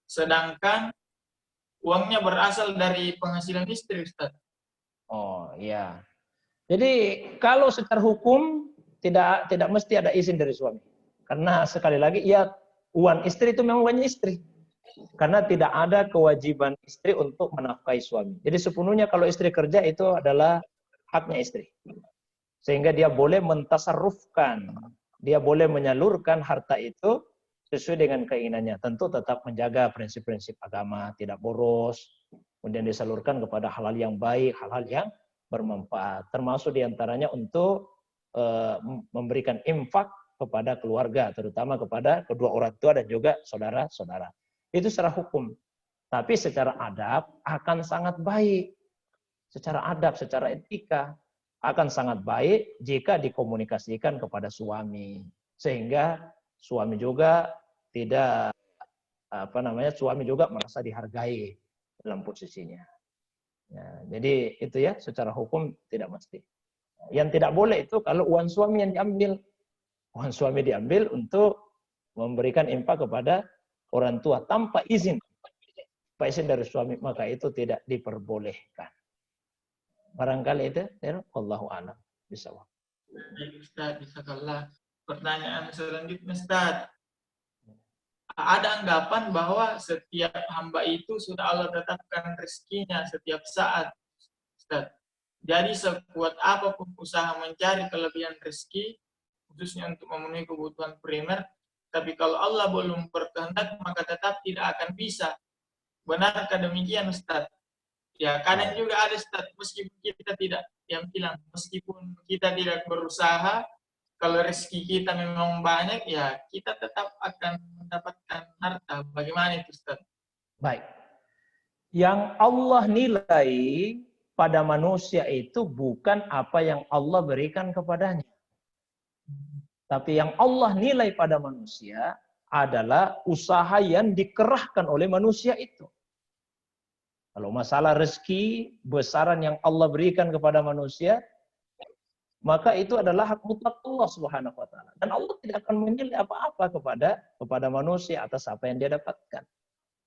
sedangkan uangnya berasal dari penghasilan istri Ustaz? Oh iya. Jadi kalau secara hukum tidak mesti ada izin dari suami. Karena sekali lagi uang istri itu memang uangnya istri. Karena tidak ada kewajiban istri untuk menafkahi suami. Jadi sepenuhnya kalau istri kerja itu adalah haknya istri. Sehingga dia boleh mentasarrufkan, dia boleh menyalurkan harta itu sesuai dengan keinginannya. Tentu tetap menjaga prinsip-prinsip agama, tidak boros, kemudian disalurkan kepada hal-hal yang baik, hal-hal yang bermanfaat. Termasuk diantaranya untuk memberikan infak kepada keluarga, terutama kepada kedua orang tua dan juga saudara-saudara. Itu secara hukum. Tapi secara adab akan sangat baik. Secara adab, secara etika akan sangat baik jika dikomunikasikan kepada suami. Sehingga suami juga tidak suami juga merasa dihargai dalam posisinya. Ya, jadi itu ya secara hukum tidak mesti. Yang tidak boleh itu kalau uang suami yang diambil. Uang suami diambil untuk memberikan infak kepada orang tua tanpa izin dari suami, maka itu tidak diperbolehkan. Barangkali itu, ya, Allahu a'lam. Bismillah. Baik Ustaz, jazakallah. Pertanyaan selanjutnya Ustaz. Ada anggapan bahwa setiap hamba itu sudah Allah tetapkan rezekinya setiap saat Ustaz. Jadi sekuat apapun usaha mencari kelebihan rezeki, khususnya untuk memenuhi kebutuhan primer, tapi kalau Allah belum berkehendak maka tetap tidak akan bisa. Benarkah demikian Ustaz? Ya kadang juga ada Ustaz, meskipun kita tidak meskipun kita tidak berusaha, kalau rezeki kita memang banyak, ya kita tetap akan mendapatkan harta. Bagaimana itu Ustaz? Baik. Yang Allah nilai pada manusia itu bukan apa yang Allah berikan kepadanya. Tapi yang Allah nilai pada manusia adalah usaha yang dikerahkan oleh manusia itu. Kalau masalah rezeki, besaran yang Allah berikan kepada manusia, maka itu adalah hak mutlak Allah Subhanahu wa taala. Dan Allah tidak akan menilai apa-apa kepada manusia atas apa yang dia dapatkan.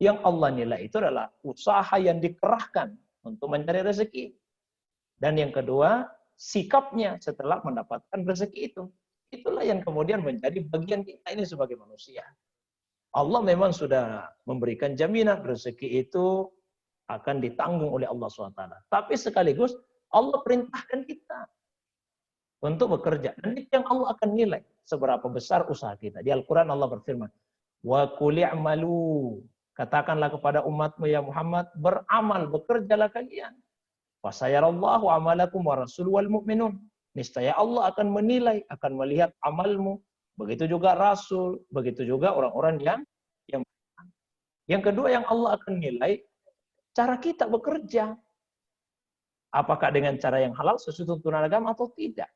Yang Allah nilai itu adalah usaha yang dikerahkan untuk mencari rezeki. Dan yang kedua, sikapnya setelah mendapatkan rezeki itu. Itulah yang kemudian menjadi bagian kita ini sebagai manusia. Allah memang sudah memberikan jaminan rezeki itu akan ditanggung oleh Allah SWT. Tapi sekaligus Allah perintahkan kita untuk bekerja. Dan itu yang Allah akan nilai seberapa besar usaha kita. Di Al-Quran Allah berfirman, wa qul i'malu. Katakanlah kepada umatmu ya Muhammad, beramal, bekerjalah kalian. Wa sayarallahu amalakum wa rasul wal mu'minun. Niscaya Allah akan menilai, akan melihat amalmu. Begitu juga Rasul, begitu juga orang-orang yang yang kedua yang Allah akan nilai, cara kita bekerja. Apakah dengan cara yang halal sesuai tuntunan agama atau tidak.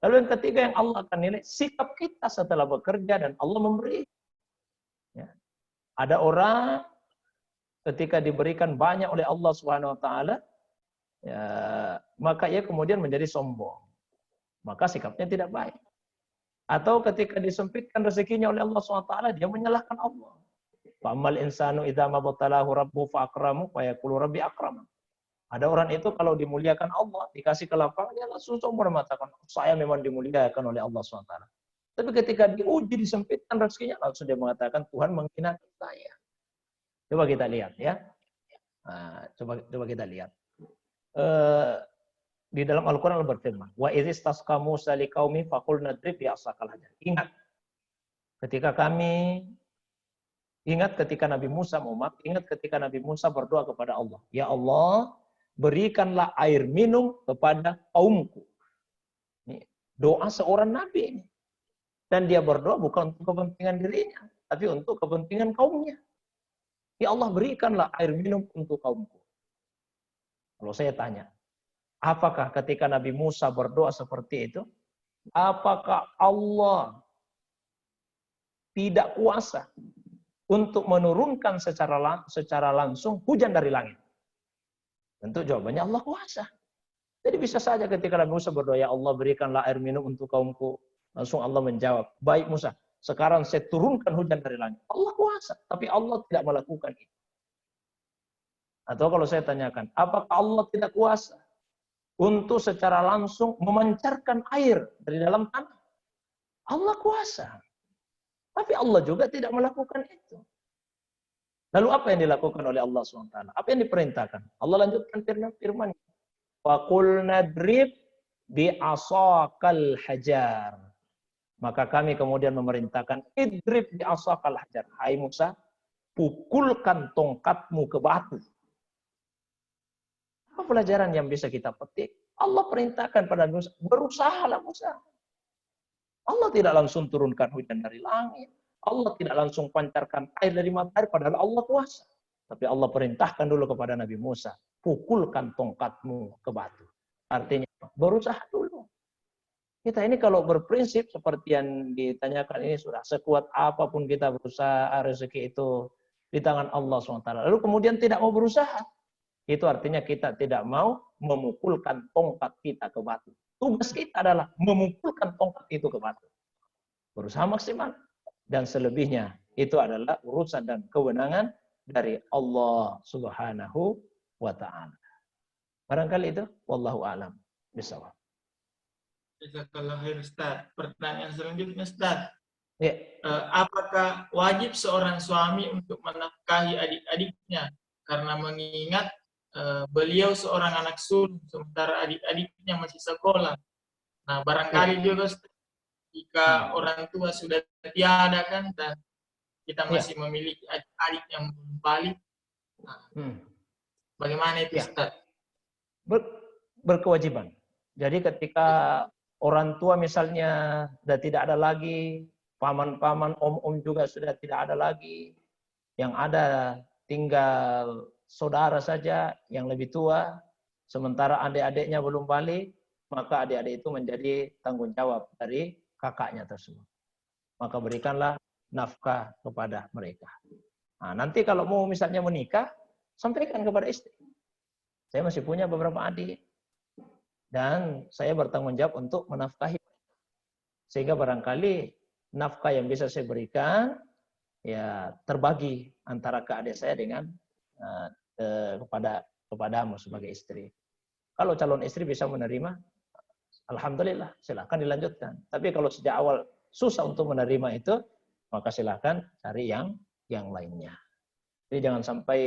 Lalu yang ketiga yang Allah akan nilai, sikap kita setelah bekerja dan Allah memberi. Ya. Ada orang ketika diberikan banyak oleh Allah Subhanahu Wa Taala, ya, maka ia kemudian menjadi sombong. Maka sikapnya tidak baik. Atau ketika disempitkan rezekinya oleh Allah SWT, dia menyalahkan Allah. Fa'amal insanu idza mabtalahu rabbuhu fa'akramu fa yaqulu rabbi akram. Ada orang itu kalau dimuliakan Allah, dikasih kelapangan, dia langsung sombong mengatakan, saya memang dimuliakan oleh Allah SWT. Tapi ketika diuji, disempitkan rezekinya, langsung dia mengatakan, Tuhan menghina saya. Coba kita lihat ya. Nah, coba kita lihat. Di dalam Al-Quran Allah berfirman, wa idh istasqa Musa liqaumi faqul nadrib bi'asakal hajar. Ingat ketika Nabi Musa ingat ketika Nabi Musa berdoa kepada Allah, ya Allah, berikanlah air minum kepada kaumku. Ini doa seorang nabi ini. Dan dia berdoa bukan untuk kepentingan dirinya, tapi untuk kepentingan kaumnya. Ya Allah, berikanlah air minum untuk kaumku. Kalau saya tanya, apakah ketika Nabi Musa berdoa seperti itu, apakah Allah tidak kuasa untuk menurunkan secara langsung hujan dari langit? Tentu jawabannya Allah kuasa. Jadi bisa saja ketika Nabi Musa berdoa, ya Allah berikanlah air minum untuk kaumku. Langsung Allah menjawab, baik Musa, sekarang saya turunkan hujan dari langit. Allah kuasa, tapi Allah tidak melakukan itu. Atau kalau saya tanyakan, apakah Allah tidak kuasa untuk secara langsung memancarkan air dari dalam tanah? Allah kuasa. Tapi Allah juga tidak melakukan itu. Lalu apa yang dilakukan oleh Allah SWT? Apa yang diperintahkan? Allah lanjutkan firman. Wa qul nadrib bi'asakal hajar. Maka kami kemudian memerintahkan idrib bi'asakal hajar. Hai Musa, pukulkan tongkatmu ke batu. Apa pelajaran yang bisa kita petik? Allah perintahkan pada Musa, berusahalah Musa. Allah tidak langsung turunkan hujan dari langit. Allah tidak langsung pancarkan air dari matahari, padahal Allah kuasa. Tapi Allah perintahkan dulu kepada Nabi Musa, pukulkan tongkatmu ke batu. Artinya, berusaha dulu. Kita ini kalau berprinsip seperti yang ditanyakan ini, sudah sekuat apapun kita berusaha, rezeki itu di tangan Allah SWT. Lalu kemudian tidak mau berusaha. Itu artinya kita tidak mau memukulkan tongkat kita ke batu. Tugas kita adalah memukulkan tongkat itu ke batu. Berusaha maksimal. Dan selebihnya itu adalah urusan dan kewenangan dari Allah Subhanahu wa Ta'ala. Barangkali itu, wallahu a'lam bishawab. Jazakallahu khair Ustaz. Pertanyaan selanjutnya Ustaz. Ya. Apakah wajib seorang suami untuk menafkahi adik-adiknya karena mengingat beliau seorang anak sulung sementara adik-adiknya masih sekolah? Nah, barangkali juga jika orang tua sudah tiada kan, dan kita masih memiliki adik-adik yang belum balik. Nah, bagaimana itu Ustaz? Berkewajiban. Jadi ketika orang tua misalnya sudah tidak ada lagi, paman-paman, om-om juga sudah tidak ada lagi, yang ada tinggal saudara saja yang lebih tua, sementara adik-adiknya belum balik, maka adik-adik itu menjadi tanggung jawab dari kakaknya tersebut. Maka berikanlah nafkah kepada mereka. Nah, nanti kalau mau misalnya menikah, sampaikan kepada istri. Saya masih punya beberapa adik. Dan saya bertanggung jawab untuk menafkahi. Sehingga barangkali nafkah yang bisa saya berikan, ya terbagi antara ke adik saya dengan kepadamu sebagai istri. Kalau calon istri bisa menerima, alhamdulillah, silakan dilanjutkan. Tapi kalau sejak awal susah untuk menerima itu, maka silakan cari yang lainnya. Jadi jangan sampai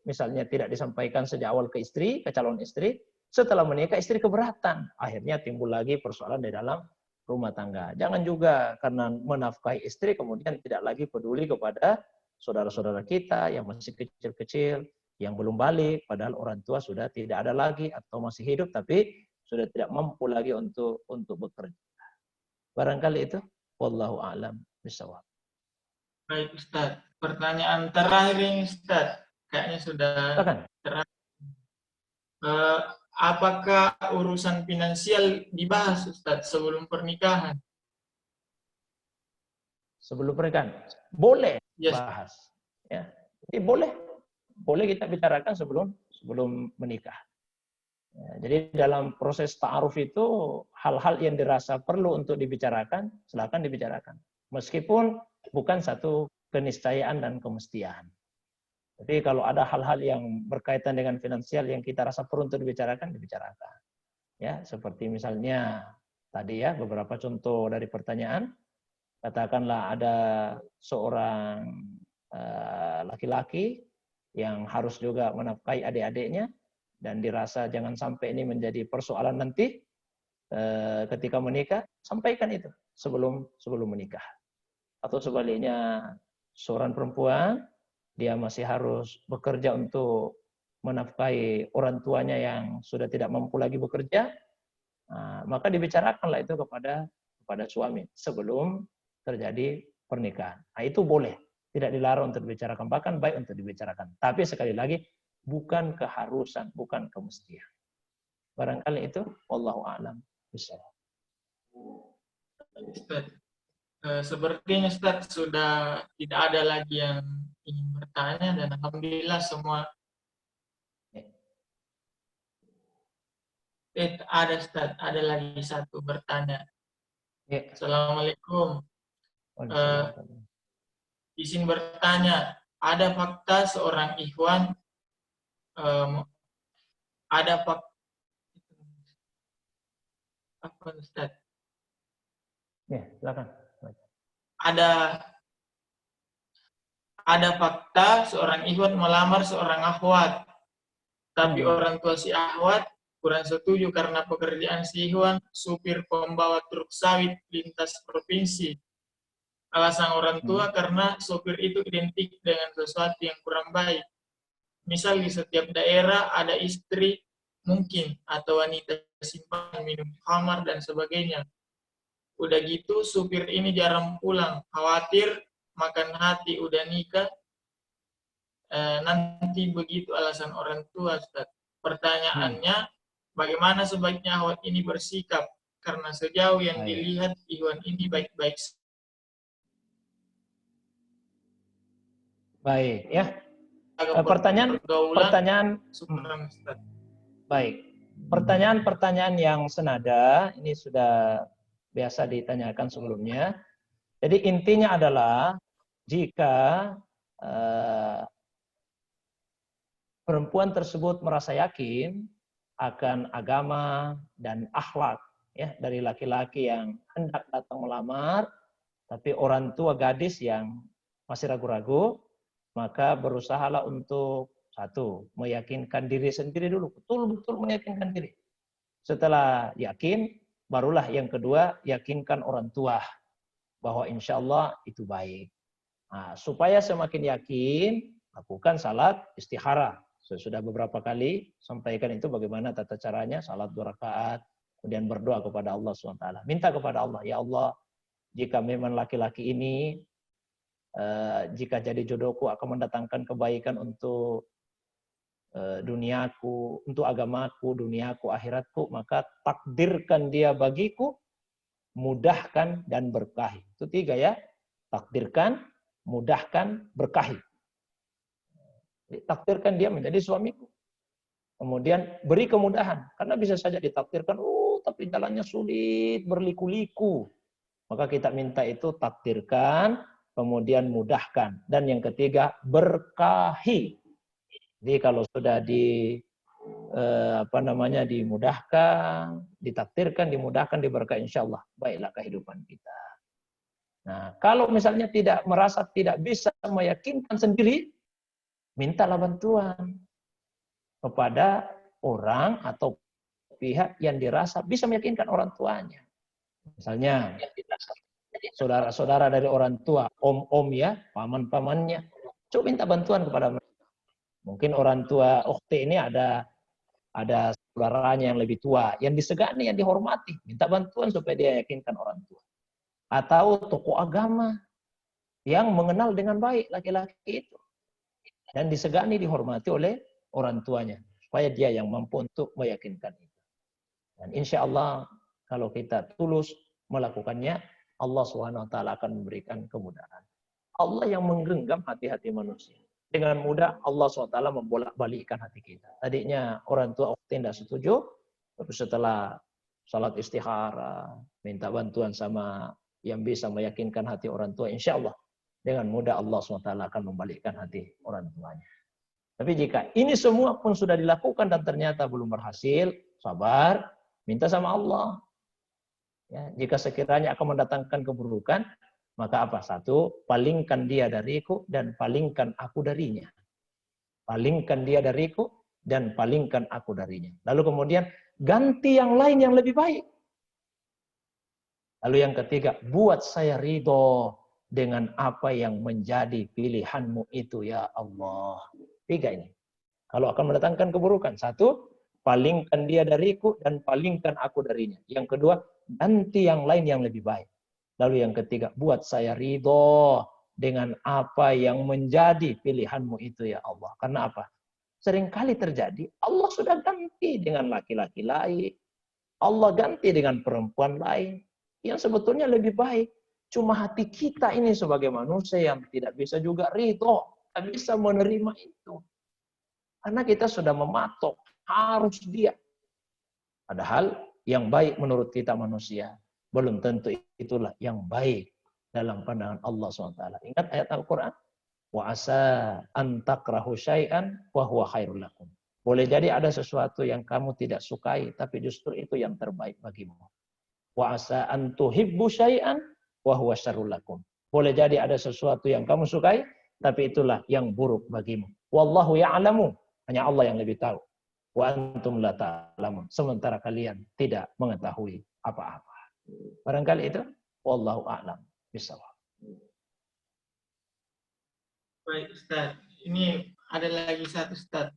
misalnya tidak disampaikan sejak awal ke istri, ke calon istri, setelah menikah istri keberatan. Akhirnya timbul lagi persoalan di dalam rumah tangga. Jangan juga karena menafkahi istri kemudian tidak lagi peduli kepada saudara-saudara kita yang masih kecil-kecil, yang belum balik, padahal orang tua sudah tidak ada lagi atau masih hidup tapi sudah tidak mampu lagi untuk bekerja. Barangkali itu, wallahu a'lam bishawab. Baik Ustaz. Pertanyaan terakhir ini Ustaz. Kayaknya sudah Silakan. terakhir. Apakah urusan finansial dibahas Ustaz sebelum pernikahan? Sebelum pernikahan boleh Yes. bahas, ya. Jadi boleh kita bicarakan sebelum menikah. Ya, jadi dalam proses ta'aruf itu hal-hal yang dirasa perlu untuk dibicarakan, silakan dibicarakan. Meskipun bukan satu keniscayaan dan kemestian. Tapi kalau ada hal-hal yang berkaitan dengan finansial yang kita rasa perlu untuk dibicarakan, dibicarakan. Ya, seperti misalnya tadi ya beberapa contoh dari pertanyaan. Katakanlah ada seorang laki-laki yang harus juga menafkahi adik-adiknya dan dirasa jangan sampai ini menjadi persoalan nanti ketika menikah, sampaikan itu sebelum menikah. Atau sebaliknya seorang perempuan dia masih harus bekerja untuk menafkahi orang tuanya yang sudah tidak mampu lagi bekerja, maka dibicarakanlah itu kepada suami sebelum terjadi pernikahan. Nah, itu boleh, tidak dilarang untuk dibicarakan, bahkan baik untuk dibicarakan. Tapi sekali lagi bukan keharusan, bukan kemestian. Barangkali itu, wallahu a'lam bishawab. Ustaz, sepertinya Ustaz sudah tidak ada lagi yang ingin bertanya dan alhamdulillah semua. Ada Ustaz, ada lagi satu bertanya. Ya. Assalamualaikum. Izin bertanya, ada fakta seorang ikhwan ada fakta apa Ustaz? Ya, silakan. Ada fakta seorang ikhwan melamar seorang akhwat, tapi orang tua si akhwat kurang setuju karena pekerjaan si ikhwan supir pembawa truk sawit lintas provinsi. Alasan orang tua karena sopir itu identik dengan sesuatu yang kurang baik. Misal di setiap daerah ada istri mungkin atau wanita simpan minum khamar dan sebagainya. Udah gitu supir ini jarang pulang, khawatir makan hati udah nikah. Nanti begitu alasan orang tua, Ustaz. Pertanyaannya, bagaimana sebaiknya akhwat ini bersikap? Karena sejauh yang dilihat ikhwan ini baik-baik. Baik, ya. Pertanyaan baik. Pertanyaan yang senada ini sudah biasa ditanyakan sebelumnya. Jadi intinya adalah jika perempuan tersebut merasa yakin akan agama dan akhlak ya dari laki-laki yang hendak datang melamar, tapi orang tua gadis yang masih ragu-ragu, maka berusahalah untuk satu, meyakinkan diri sendiri dulu, betul-betul meyakinkan diri. Setelah yakin, barulah yang kedua, yakinkan orang tua bahwa insya Allah itu baik. Nah, supaya semakin yakin, lakukan salat istikharah. Sudah beberapa kali sampaikan itu bagaimana tata caranya, salat 2 rakaat, kemudian berdoa kepada Allah SWT. Minta kepada Allah, ya Allah, jika memang laki-laki ini jika jadi jodohku akan mendatangkan kebaikan untuk duniaku, untuk agamaku, duniaku, akhiratku, maka takdirkan dia bagiku, mudahkan dan berkahi. Itu 3 ya. Takdirkan, mudahkan, berkahi. Takdirkan dia menjadi suamiku. Kemudian beri kemudahan. Karena bisa saja ditakdirkan, tapi jalannya sulit, berliku-liku. Maka kita minta itu takdirkan, kemudian mudahkan. Dan yang ketiga, berkahi. Jadi kalau sudah dimudahkan, ditakdirkan, dimudahkan, diberkahi, insya Allah baiklah kehidupan kita. Nah, kalau misalnya merasa tidak bisa meyakinkan sendiri, mintalah bantuan kepada orang atau pihak yang dirasa bisa meyakinkan orang tuanya. Misalnya, saudara-saudara dari orang tua, om-om ya, paman-pamannya, coba minta bantuan kepada mereka. Mungkin orang tua ukhti ini ada saudaranya yang lebih tua, yang disegani, yang dihormati, minta bantuan supaya dia yakinkan orang tua. Atau tokoh agama yang mengenal dengan baik laki-laki itu dan disegani, dihormati oleh orang tuanya, supaya dia yang mampu untuk meyakinkan itu. Dan insya Allah kalau kita tulus melakukannya, Allah SWT akan memberikan kemudahan. Allah yang menggenggam hati-hati manusia. Dengan mudah Allah SWT membolak-balikkan hati kita. Tadinya orang tua tidak setuju, tapi setelah salat istikharah, minta bantuan sama yang bisa meyakinkan hati orang tua, insya Allah dengan mudah Allah SWT akan membalikkan hati orang tuanya. Tapi jika ini semua pun sudah dilakukan dan ternyata belum berhasil, sabar, minta sama Allah. Ya, jika sekiranya akan mendatangkan keburukan, maka apa? Satu, palingkan dia dariku dan palingkan aku darinya. Palingkan dia dariku dan palingkan aku darinya. Lalu kemudian ganti yang lain yang lebih baik. Lalu yang ketiga, buat saya ridho dengan apa yang menjadi pilihanmu itu ya Allah. Tiga ini. Kalau akan mendatangkan keburukan. Satu, palingkan dia dariku dan palingkan aku darinya. Yang kedua, ganti yang lain yang lebih baik. Lalu yang ketiga, buat saya ridho dengan apa yang menjadi pilihanmu itu ya Allah. Karena apa? Seringkali terjadi, Allah sudah ganti dengan laki-laki lain. Allah ganti dengan perempuan lain. Yang sebetulnya lebih baik. Cuma hati kita ini sebagai manusia yang tidak bisa juga ridho. Tidak bisa menerima itu. Karena kita sudah mematok, harus dia. Padahal yang baik menurut kita manusia, belum tentu itulah yang baik dalam pandangan Allah SWT. Ingat ayat Al-Quran? Wa asa an takrahu syai'an wa huwa khairul lakum. Boleh jadi ada sesuatu yang kamu tidak sukai, tapi justru itu yang terbaik bagimu. Wa asa an tuhibbu syai'an wa huwa syarrul lakum. Boleh jadi ada sesuatu yang kamu sukai, tapi itulah yang buruk bagimu. Wallahu ya'lamu. Hanya Allah yang lebih tahu. Wa antum la ta'lamun. Sementara kalian tidak mengetahui apa-apa. Barangkali itu, wallahu a'lam bishawab. Baik Ustaz, ini ada lagi satu Ustaz.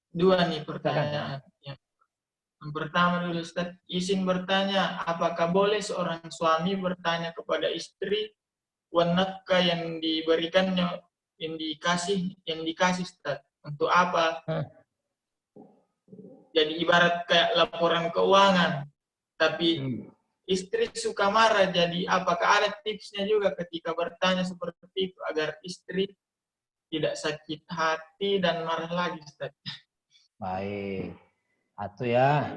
Dua nih pertanyaan. Yang pertama dulu Ustaz, izin bertanya, apakah boleh seorang suami bertanya kepada istri wanakah yang diberikannya, yang dikasih Ustaz, untuk apa? Jadi ibarat kayak laporan keuangan, tapi istri suka marah. Jadi apakah ada tipsnya juga ketika bertanya seperti itu agar istri tidak sakit hati dan marah lagi, Ustaz? Baik. Atau ya,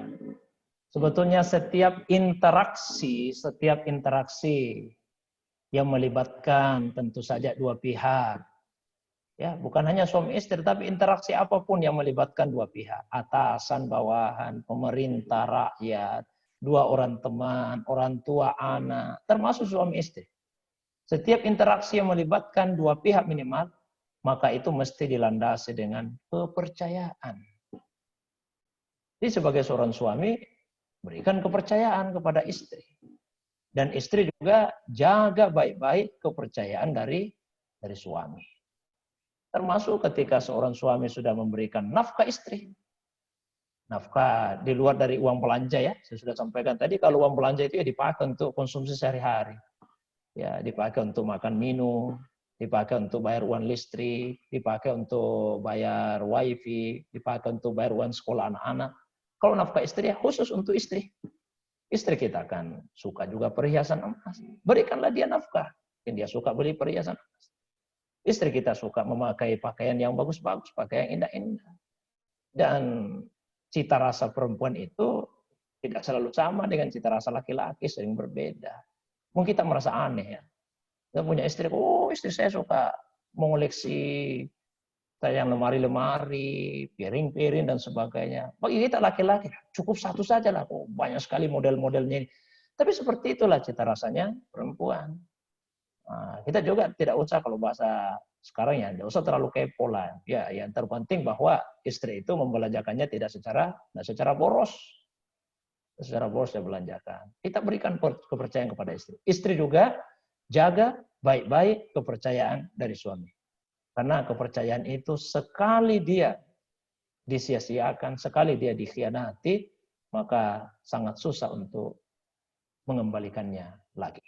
sebetulnya setiap interaksi yang melibatkan tentu saja dua pihak. Ya, bukan hanya suami istri, tapi interaksi apapun yang melibatkan dua pihak. Atasan, bawahan, pemerintah, rakyat, dua orang teman, orang tua, anak, termasuk suami istri. Setiap interaksi yang melibatkan dua pihak minimal, maka itu mesti dilandasi dengan kepercayaan. Jadi sebagai seorang suami, berikan kepercayaan kepada istri. Dan istri juga jaga baik-baik kepercayaan dari suami. Termasuk ketika seorang suami sudah memberikan nafkah istri. Nafkah di luar dari uang belanja ya. Saya sudah sampaikan tadi kalau uang belanja itu ya dipakai untuk konsumsi sehari-hari. Ya, dipakai untuk makan minum, dipakai untuk bayar uang listrik, dipakai untuk bayar wifi, dipakai untuk bayar uang sekolah anak-anak. Kalau nafkah istri ya khusus untuk istri. Istri kita kan suka juga perhiasan emas. Berikanlah dia nafkah. Mungkin dia suka beli perhiasan emas. Istri kita suka memakai pakaian yang bagus-bagus, pakaian yang indah-indah. Dan cita rasa perempuan itu tidak selalu sama dengan cita rasa laki-laki, sering berbeda. Mungkin kita merasa aneh ya. Kita punya istri, oh istri saya suka mengoleksi yang lemari-lemari, piring-piring dan sebagainya. Bagi kita laki-laki cukup satu saja lah. Oh, banyak sekali model-modelnya. Tapi seperti itulah cita rasanya perempuan. Nah, kita juga tidak usah kalau bahasa sekarang ya, tidak usah terlalu kepo lah. Ya, yang terpenting bahwa istri itu membelanjakannya tidak secara boros. Secara boros dia belanjakan. Kita berikan kepercayaan kepada istri. Istri juga jaga baik-baik kepercayaan dari suami. Karena kepercayaan itu sekali dia disia-siakan, sekali dia dikhianati, maka sangat susah untuk mengembalikannya lagi.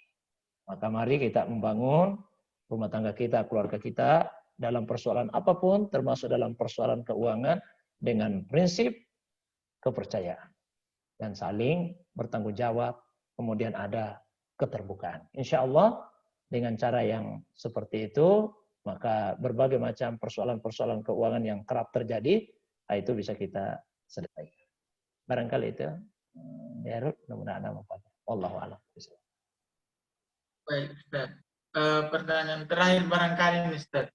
Maka mari kita membangun rumah tangga kita, keluarga kita, dalam persoalan apapun, termasuk dalam persoalan keuangan, dengan prinsip kepercayaan. Dan saling bertanggung jawab, kemudian ada keterbukaan. Insya Allah, dengan cara yang seperti itu, maka berbagai macam persoalan-persoalan keuangan yang kerap terjadi, itu bisa kita selesaikan. Barangkali itu, ya Ruth, mudah-mudahan manfaat. Wallahu a'lam. Baik, Ustaz. Pertanyaan terakhir barangkali nih, Ustaz.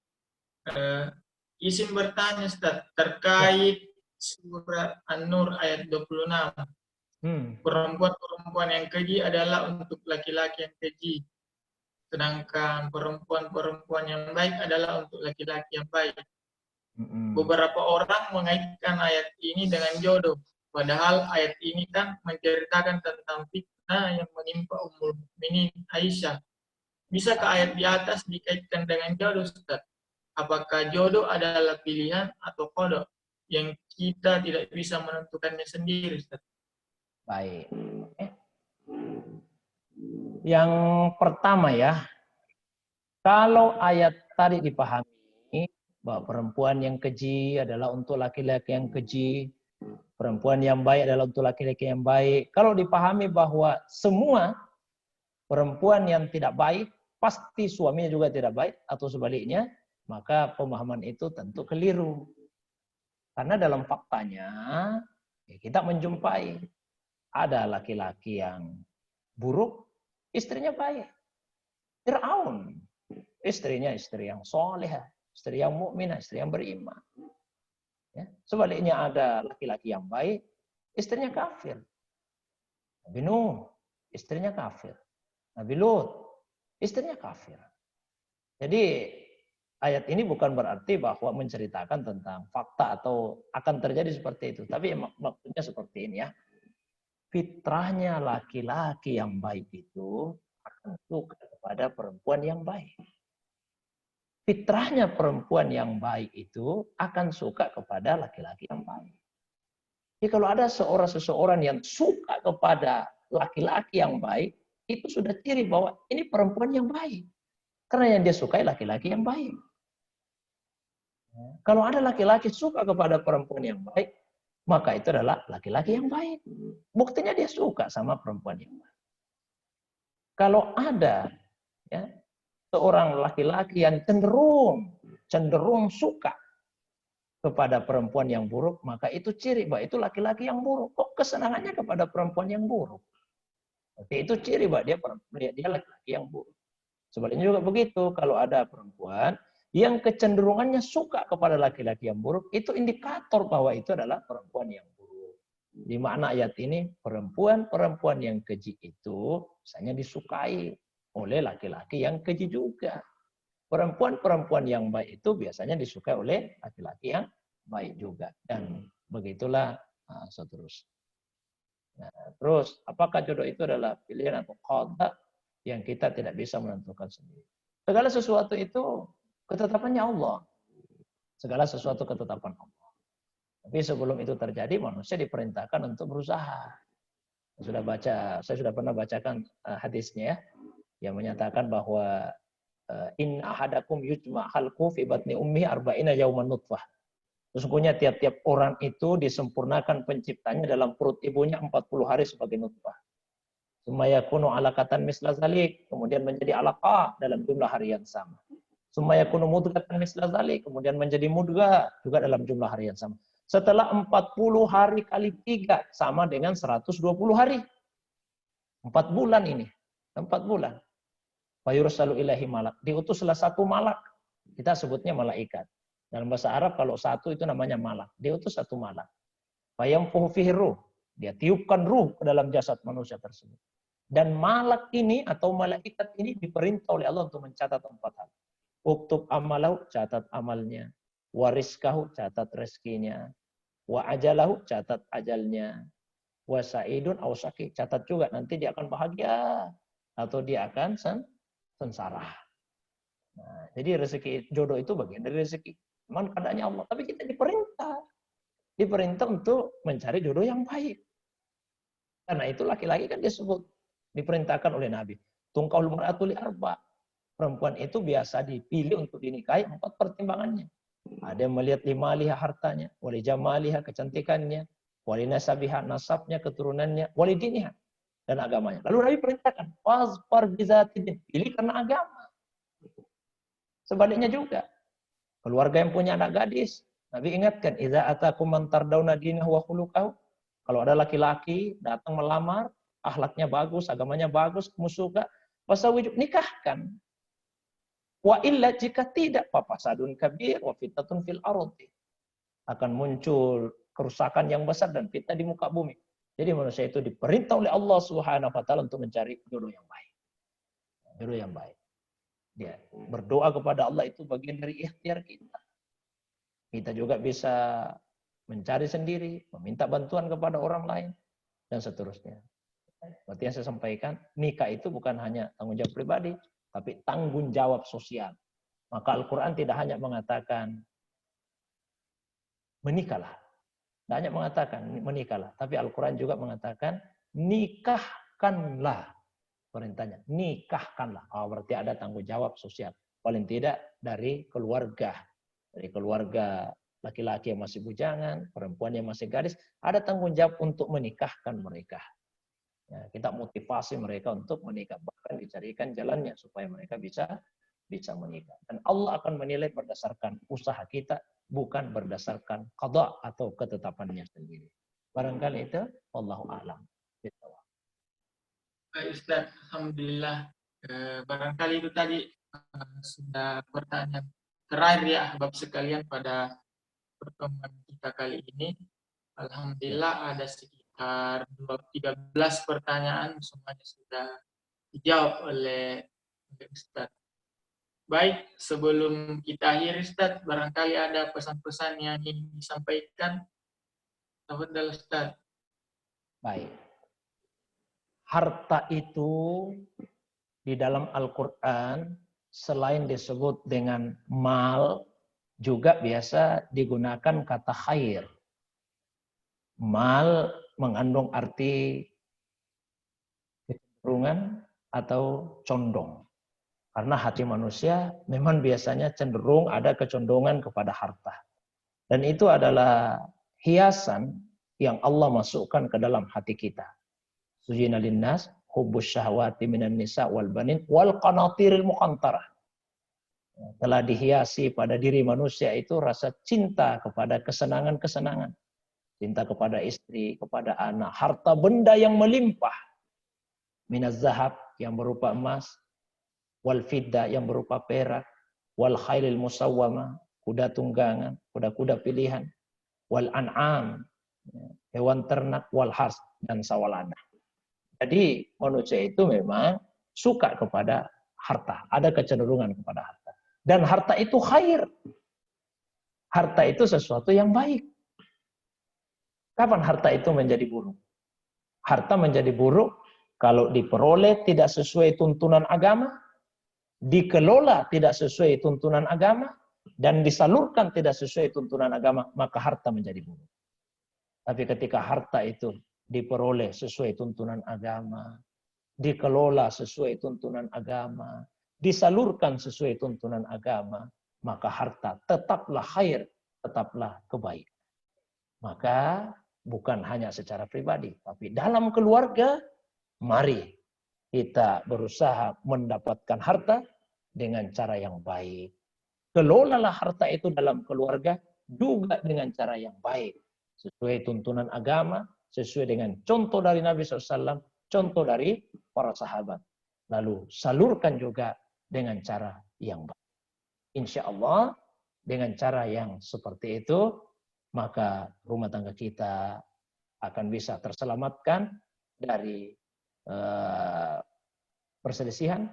Izin bertanya, Ustaz, terkait surat An-Nur ayat 26. Perempuan-perempuan yang keji adalah untuk laki-laki yang keji. Sedangkan perempuan-perempuan yang baik adalah untuk laki-laki yang baik. Beberapa orang mengaitkan ayat ini dengan jodoh. Padahal ayat ini kan menceritakan tentang fitnah yang menimpa Ummul Mukminin Aisyah. Bisakah ayat di atas dikaitkan dengan jodoh, Ustaz? Apakah jodoh adalah pilihan atau qada yang kita tidak bisa menentukannya sendiri, Ustaz? Baik. Yang pertama ya, kalau ayat tadi dipahami bahwa perempuan yang keji adalah untuk laki-laki yang keji, perempuan yang baik adalah untuk laki-laki yang baik. Kalau dipahami bahwa semua perempuan yang tidak baik pasti suaminya juga tidak baik atau sebaliknya, maka pemahaman itu tentu keliru. Karena dalam faktanya kita menjumpai ada laki-laki yang buruk, istrinya baik. Fir'aun, istrinya istri yang soleh, istri yang mukminah, istri yang beriman. Ya. Sebaliknya ada laki-laki yang baik, istrinya kafir. Nabi Nuh, istrinya kafir. Nabi Lut, istrinya kafir. Jadi ayat ini bukan berarti bahwa menceritakan tentang fakta atau akan terjadi seperti itu. Tapi maksudnya seperti ini ya. Fitrahnya laki-laki yang baik itu akan suka kepada perempuan yang baik. Fitrahnya perempuan yang baik itu akan suka kepada laki-laki yang baik. Jadi kalau ada seseorang yang suka kepada laki-laki yang baik, itu sudah ciri bahwa ini perempuan yang baik. Karena yang dia sukai laki-laki yang baik. Kalau ada laki-laki suka kepada perempuan yang baik, maka itu adalah laki-laki yang baik. Buktinya dia suka sama perempuan yang baik. Kalau ada ya, seorang laki-laki yang cenderung suka kepada perempuan yang buruk, maka itu ciri bahwa itu laki-laki yang buruk. Kok kesenangannya kepada perempuan yang buruk? Oke, itu ciri bahwa dia laki-laki yang buruk. Sebaliknya juga begitu, kalau ada perempuan yang kecenderungannya suka kepada laki-laki yang buruk, itu indikator bahwa itu adalah perempuan yang buruk. Di makna ayat ini, perempuan-perempuan yang keji itu misalnya disukai oleh laki-laki yang keji juga. Perempuan-perempuan yang baik itu biasanya disukai oleh laki-laki yang baik juga. Dan begitulah seterusnya. Nah, terus, apakah jodoh itu adalah pilihan atau qada yang kita tidak bisa menentukan sendiri? Segala sesuatu itu ketetapannya Allah. Segala sesuatu ketetapan Allah. Tapi sebelum itu terjadi, manusia diperintahkan untuk berusaha. Saya sudah pernah bacakan hadisnya ya, yang menyatakan bahwa in ahadakum yujma khalqu fi batni ummi arba'ina yauman nutfah. Sesungguhnya tiap-tiap orang itu disempurnakan penciptanya dalam perut ibunya 40 hari sebagai nutfah. Sumayakunu alaqatan misla zalik, kemudian menjadi alaqah dalam jumlah hari yang sama. Sumayakunu mudghatan misla zalik, kemudian menjadi mudghah juga dalam jumlah hari yang sama. Setelah 40 hari kali 3 sama dengan 120 hari. 4 bulan ini. 4 bulan. Fayursalu ilahi malak. Diutuslah satu malak. Kita sebutnya malaikat. Dalam bahasa Arab kalau satu itu namanya malak. Diutus satu malak. Fayamfuhu fihi ruh. Dia tiupkan ruh ke dalam jasad manusia tersebut. Dan malak ini atau malaikat ini diperintah oleh Allah untuk mencatat 4 hal. Uktub amalahu, catat amalnya. Warizkahu, catat rezekinya. Wa ajalahu, catat ajalnya. Wa sa'idun aw syaqi, catat juga nanti dia akan bahagia atau dia akan sengsara. Nah, jadi rezeki jodoh itu bagian dari rezeki. Memang keadaannya Allah, tapi kita diperintah untuk mencari jodoh yang baik. Karena itu laki-laki kan disebut diperintahkan oleh Nabi. Tungkahul mar'atu li arba. Perempuan itu biasa dipilih untuk dinikahi 4 pertimbangannya. Ada yang melihat limaliha hartanya, wali jamaliha kecantikannya, wali nasabiha nasabnya, keturunannya, wali diniha dan agamanya. Lalu Nabi perintahkan, fazfar bizatidin, pilih karena agama. Sebaliknya juga, keluarga yang punya anak gadis, Nabi ingatkan, idza atakum man tardawna dinahu wa khuluquhu. Kalau ada laki-laki datang melamar, akhlaknya bagus, agamanya bagus, kamu suka, fasawiju, nikahkan. Wa illa jika tidak, fasadun kabir wa fitnatun fil ardi. Akan muncul kerusakan yang besar dan fitnah di muka bumi. Jadi manusia itu diperintah oleh Allah Subhanahu wa taala untuk mencari jodoh yang baik. Jodoh yang baik. Dia berdoa kepada Allah itu bagian dari ikhtiar kita. Kita juga bisa mencari sendiri, meminta bantuan kepada orang lain dan seterusnya. Berarti yang saya sampaikan, nikah itu bukan hanya tanggung jawab pribadi, tapi tanggung jawab sosial. Maka Al-Quran tidak hanya mengatakan menikahlah. Tidak hanya mengatakan menikahlah. Tapi Al-Quran juga mengatakan nikahkanlah. Perintahnya, nikahkanlah. Oh, berarti ada tanggung jawab sosial. Paling tidak dari keluarga. Dari keluarga laki-laki yang masih bujangan, perempuan yang masih gadis. Ada tanggung jawab untuk menikahkan mereka. Ya, kita motivasi mereka untuk menikah, bahkan dicarikan jalannya supaya mereka bisa menikah. Dan Allah akan menilai berdasarkan usaha kita, bukan berdasarkan qada atau ketetapannya sendiri. Barangkali itu, wallahu a'lam. Baik Ustaz, alhamdulillah. Barangkali itu tadi sudah pertanyaan terakhir ya ahbab sekalian pada pertemuan kita kali ini. Alhamdulillah ada sekitar 13 pertanyaan, semuanya sudah dijawab oleh Ustaz. Baik, sebelum kita akhiri Ustaz, barangkali ada pesan-pesan yang ingin disampaikan. Tafadhal Ustaz. Baik. Harta itu di dalam Al-Quran selain disebut dengan mal, juga biasa digunakan kata khair. Mal mengandung arti kecenderungan atau condong. Karena hati manusia memang biasanya cenderung ada kecenderungan kepada harta. Dan itu adalah hiasan yang Allah masukkan ke dalam hati kita. Zuyina linnas hubbus syahwati minan nisa wal banin wal qanatiril muqantarah. Telah dihiasi pada diri manusia itu rasa cinta kepada kesenangan-kesenangan. Cinta kepada istri, kepada anak, harta benda yang melimpah. Minaz zahab yang berupa emas, wal fidda yang berupa perak, wal khailil musawwama, kuda tunggangan, kuda-kuda pilihan, wal an'am, hewan ternak, wal hars, dan sawalana. Jadi manusia itu memang suka kepada harta, ada kecenderungan kepada harta. Dan harta itu khair. Harta itu sesuatu yang baik. Kapan harta itu menjadi buruk? Harta menjadi buruk kalau diperoleh tidak sesuai tuntunan agama, dikelola tidak sesuai tuntunan agama, dan disalurkan tidak sesuai tuntunan agama, maka harta menjadi buruk. Tapi ketika harta itu diperoleh sesuai tuntunan agama, dikelola sesuai tuntunan agama, disalurkan sesuai tuntunan agama, maka harta tetaplah khair, tetaplah kebaikan. Maka bukan hanya secara pribadi, tapi dalam keluarga, mari kita berusaha mendapatkan harta dengan cara yang baik. Kelolalah harta itu dalam keluarga juga dengan cara yang baik. Sesuai tuntunan agama, sesuai dengan contoh dari Nabi SAW, contoh dari para sahabat. Lalu salurkan juga dengan cara yang baik. Insya Allah dengan cara yang seperti itu, maka rumah tangga kita akan bisa terselamatkan dari perselisihan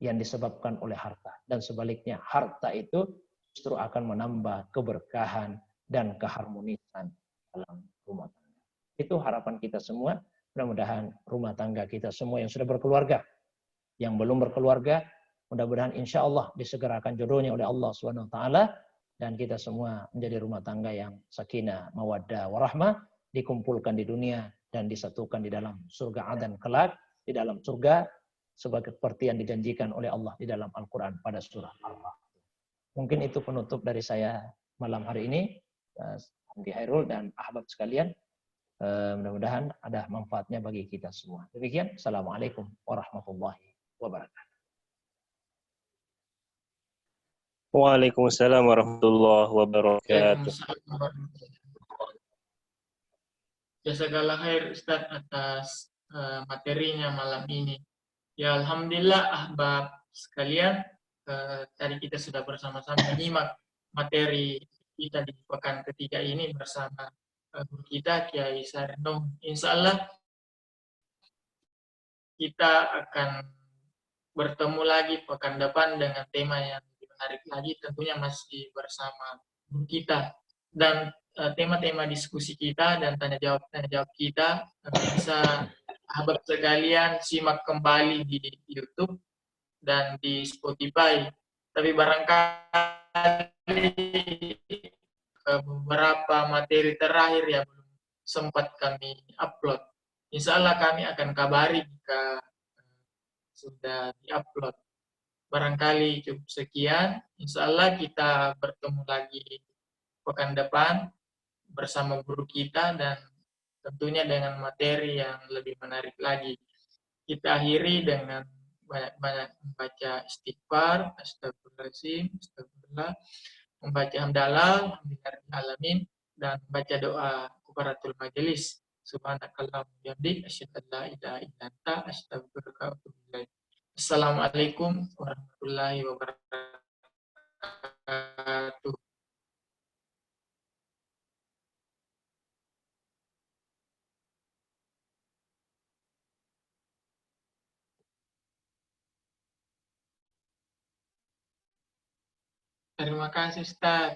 yang disebabkan oleh harta. Dan sebaliknya, harta itu justru akan menambah keberkahan dan keharmonisan dalam rumah tangga. Itu harapan kita semua. Mudah-mudahan rumah tangga kita semua yang sudah berkeluarga, yang belum berkeluarga, mudah-mudahan insya Allah disegerakan jodohnya oleh Allah SWT, dan kita semua menjadi rumah tangga yang sakinah, mawaddah, warahmah, dikumpulkan di dunia dan disatukan di dalam surga Adan kelak, di dalam surga seperti yang dijanjikan oleh Allah di dalam Al-Quran pada surah Al-Baqarah. Mungkin itu penutup dari saya malam hari ini. Andi Hairul dan ahbab sekalian, mudah-mudahan ada manfaatnya bagi kita semua. Demikian, Assalamualaikum warahmatullahi wabarakatuh. Waalaikumsalam warahmatullahi wabarakatuh. Jazakallah khair Ustaz atas materinya malam ini. Ya Alhamdulillah ahbab sekalian, tadi kita sudah bersama-sama menyimak materi kita di pekan ketiga ini bersama guru kita Kiai Sarno. Insya Allah kita akan bertemu lagi pekan depan dengan tema yang lebih menarik lagi, tentunya masih bersama guru kita. Dan tema-tema diskusi kita dan tanya jawab kita bisa ahbab sekalian simak kembali di YouTube dan di Spotify. Tapi barangkali beberapa materi terakhir yang belum sempat kami upload. Insya Allah kami akan kabari jika sudah diupload. Barangkali cukup sekian. Insya Allah kita bertemu lagi pekan depan bersama guru kita dan tentunya dengan materi yang lebih menarik lagi. Kita akhiri dengan banyak-banyak membaca istighfar, astagfirullahaladzim, astagfirullah, membaca hamdalah, alhamdulillahirabbil alamin, dan membaca doa kafaratul majelis. Subhanakallahumma wa bihamdik, asyhadu an la ilaha illa anta, astaghfiruka wa atubu ilaik. Assalamualaikum warahmatullahi wabarakatuh. Terima kasih Ustaz.